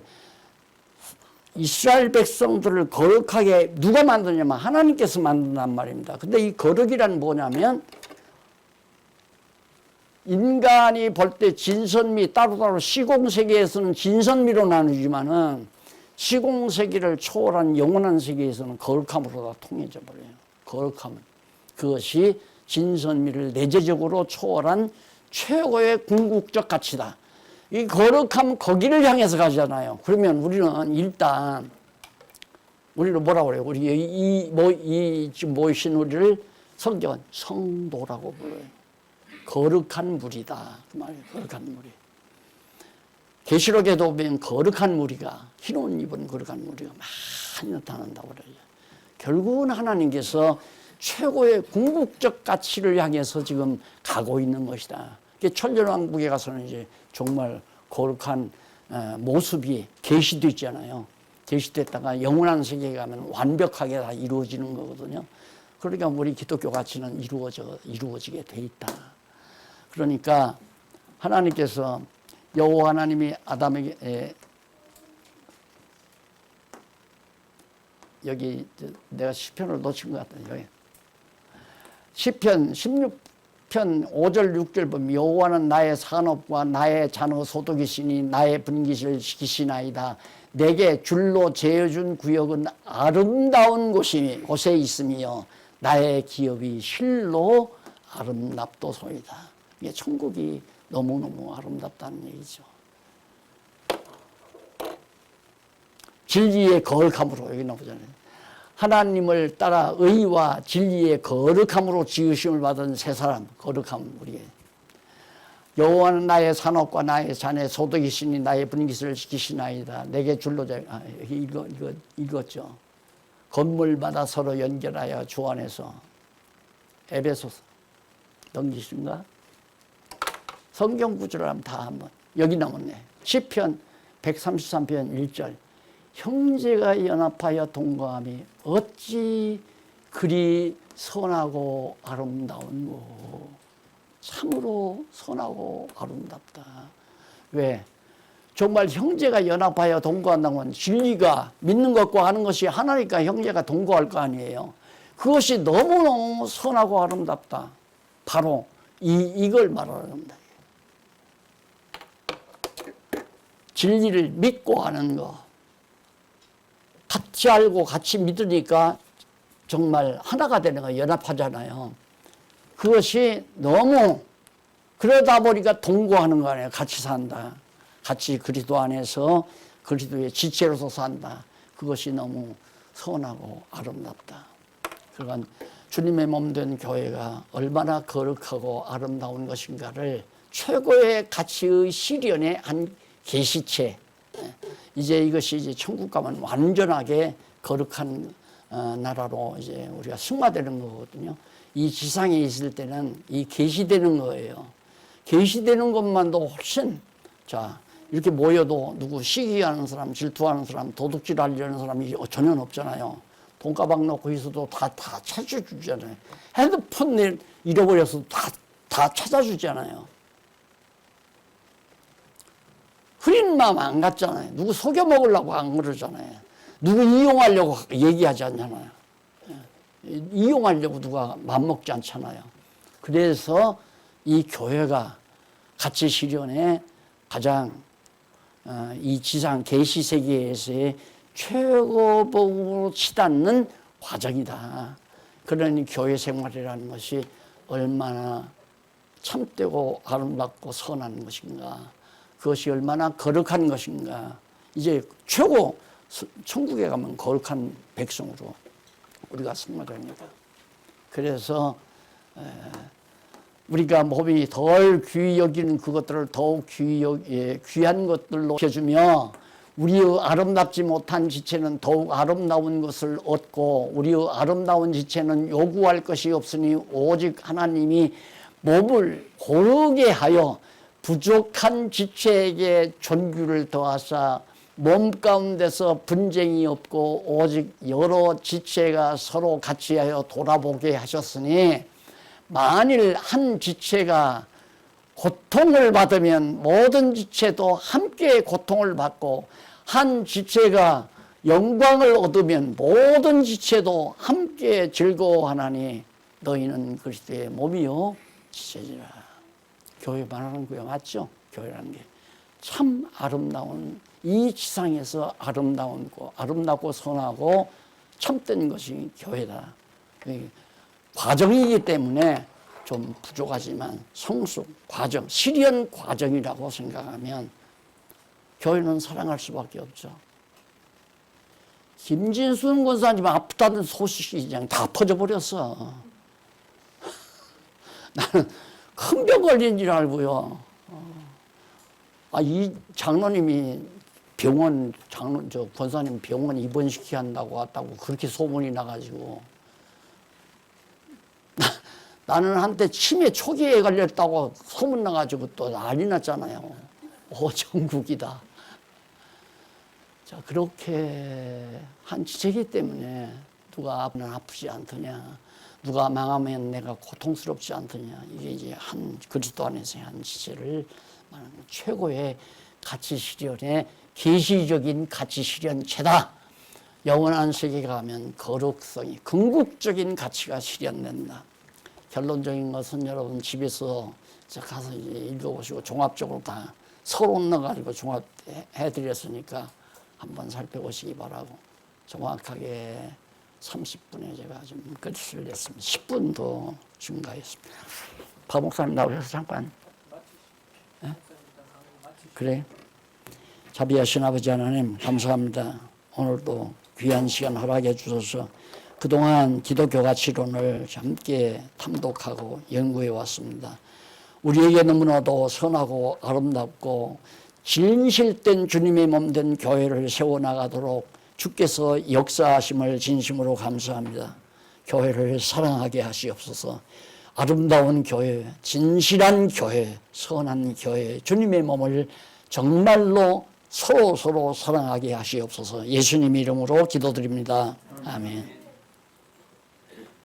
이스라엘 백성들을 거룩하게 누가 만드냐면 하나님께서 만든단 말입니다. 근데 이 거룩이란 뭐냐면 인간이 볼 때 진선미 따로따로 시공세계에서는 진선미로 나누지만은 시공세계를 초월한 영원한 세계에서는 거룩함으로 다 통해져 버려요. 거룩함은 그것이 진선미를 내재적으로 초월한 최고의 궁극적 가치다. 이 거룩함 거기를 향해서 가잖아요. 그러면 우리는 일단 우리는 뭐라고 그래요? 우리 지금 모이신 우리를 성경은 성도라고 불러요. 거룩한 무리다. 그 말이에요. 거룩한 무리. 계시록에도 보면 거룩한 무리가 흰 옷 입은 거룩한 무리가 많이 나타난다고 그래요. 결국은 하나님께서 최고의 궁극적 가치를 향해서 지금 가고 있는 것이다. 천년왕국에 가서는 이제 정말 거룩한 모습이 계시됐잖아요. 계시됐다가 영원한 세계에 가면 완벽하게 다 이루어지는 거거든요. 그러니까 우리 기독교 가치는 이루어지게 돼 있다. 그러니까 하나님께서 여호와 하나님이 아담에게 여기 내가 시편을 놓친 것 같다. 여기 시편 16편 5절 6절 보면 여호와는 나의 산업과 나의 잔호 소득이시니 나의 분깃을 지키시나이다. 내게 줄로 재어준 구역은 아름다운 곳에 있으며 나의 기업이 실로 아름답도소이다. 이게 천국이 너무너무 아름답다는 얘기죠. 진리의 거룩함으로 여기 나오잖아요. 하나님을 따라 의와 진리의 거룩함으로 지으심을 받은 세 사람, 거룩함 우리의. 여호와는 나의 산업과 나의 잔의 소득이시니 나의 분깃을 지키시나이다. 내게 줄로 읽었죠. 건물마다 서로 연결하여 주 안에서. 에베소서 넘기신가? 성경 구절을 한번 여기 나오네. 시편 133편 1절. 형제가 연합하여 동거함이 어찌 그리 선하고 아름다운고. 참으로 선하고 아름답다. 왜? 정말 형제가 연합하여 동거한다는 건 진리가 믿는 것과 하는 것이 하나니까 형제가 동거할 거 아니에요. 그것이 너무너무 선하고 아름답다. 바로 이걸 말하는 겁니다. 진리를 믿고 하는 거. 같이 알고 같이 믿으니까 정말 하나가 되는 거, 연합하잖아요. 그것이 너무 그러다 보니까 동거하는 거 아니에요. 같이 산다. 같이 그리스도 안에서 그리스도의 지체로서 산다. 그것이 너무 선하고 아름답다. 그러니까 주님의 몸된 교회가 얼마나 거룩하고 아름다운 것인가를 최고의 가치의 실현의 한 계시체. 이제 이것이 이제 천국 가면 완전하게 거룩한 나라로 이제 우리가 승화되는 거거든요. 이 지상에 있을 때는 이 계시되는 거예요. 계시되는 것만도 훨씬, 자, 이렇게 모여도 누구 시기하는 사람, 질투하는 사람, 도둑질 하려는 사람이 전혀 없잖아요. 돈가방 놓고 있어도 다 찾아주잖아요. 핸드폰 잃어버려서 다 찾아주잖아요. 흐린 마음 안 갖잖아요. 누구 속여 먹으려고 안 그러잖아요. 누구 이용하려고 얘기하지 않잖아요. 이용하려고 누가 맘먹지 않잖아요. 그래서 이 교회가 가치 실현에 가장 이 지상 계시 세계에서의 최고봉으로 치닫는 과정이다. 그러니 교회 생활이라는 것이 얼마나 참되고 아름답고 선한 것인가. 그것이 얼마나 거룩한 것인가. 이제 최고 천국에 가면 거룩한 백성으로 우리가 승화됩니다. 그래서 우리가 몸이 덜 귀히 여기는 그것들을 더욱 귀한 것들로 해주며 우리의 아름답지 못한 지체는 더욱 아름다운 것을 얻고 우리의 아름다운 지체는 요구할 것이 없으니 오직 하나님이 몸을 고르게 하여 부족한 지체에게 존귀를 더하사 몸 가운데서 분쟁이 없고 오직 여러 지체가 서로 같이하여 돌아보게 하셨으니 만일 한 지체가 고통을 받으면 모든 지체도 함께 고통을 받고 한 지체가 영광을 얻으면 모든 지체도 함께 즐거워하나니 너희는 그리스도의 몸이요 지체지라. 교회 말하는 거예요. 맞죠? 교회라는 게 참 아름다운 이 지상에서 아름답고 선하고 참된 것이 교회다. 과정이기 때문에 좀 부족하지만 성숙, 과정, 실현 과정이라고 생각하면 교회는 사랑할 수밖에 없죠. 김진순 권사님 아프다는 소식이 그냥 다 퍼져버렸어. 나는 큰 병 걸린 줄 알고요. 이 장로님이 권사님 병원 입원시키 한다고 왔다고 그렇게 소문이 나가지고 나는 한때 치매 초기에 걸렸다고 소문나가지고 또 난리 났잖아요. 전국이다. 자, 그렇게 한 지체이기 때문에 누가 아프지 않더냐, 누가 망하면 내가 고통스럽지 않더냐, 이게 이제 한 그리스도 안에서의 한 지체를 말하는 최고의 가치 실현의 계시적인 가치 실현체다. 영원한 세계에 가면 거룩성이 궁극적인 가치가 실현된다. 결론적인 것은 여러분 집에서 가서 이제 읽어보시고 종합적으로 다 서론 넣어가지고 종합해드렸으니까 한번 살펴보시기 바라고 정확하게 30분에 제가 좀 글을 냈습니다. 10분 더 증가했습니다. 박 목사님 나오셔서 잠깐. 네? 그래. 자비하신 아버지 하나님 감사합니다. 오늘도 귀한 시간 허락해 주셔서 그동안 기독교 가치론을 함께 탐독하고 연구해 왔습니다. 우리에게 너무나도 선하고 아름답고 진실된 주님의 몸된 교회를 세워나가도록 주께서 역사하심을 진심으로 감사합니다. 교회를 사랑하게 하시옵소서. 아름다운 교회, 진실한 교회, 선한 교회, 주님의 몸을 정말로 서로 사랑하게 하시옵소서. 예수님 이름으로 기도드립니다. 아멘.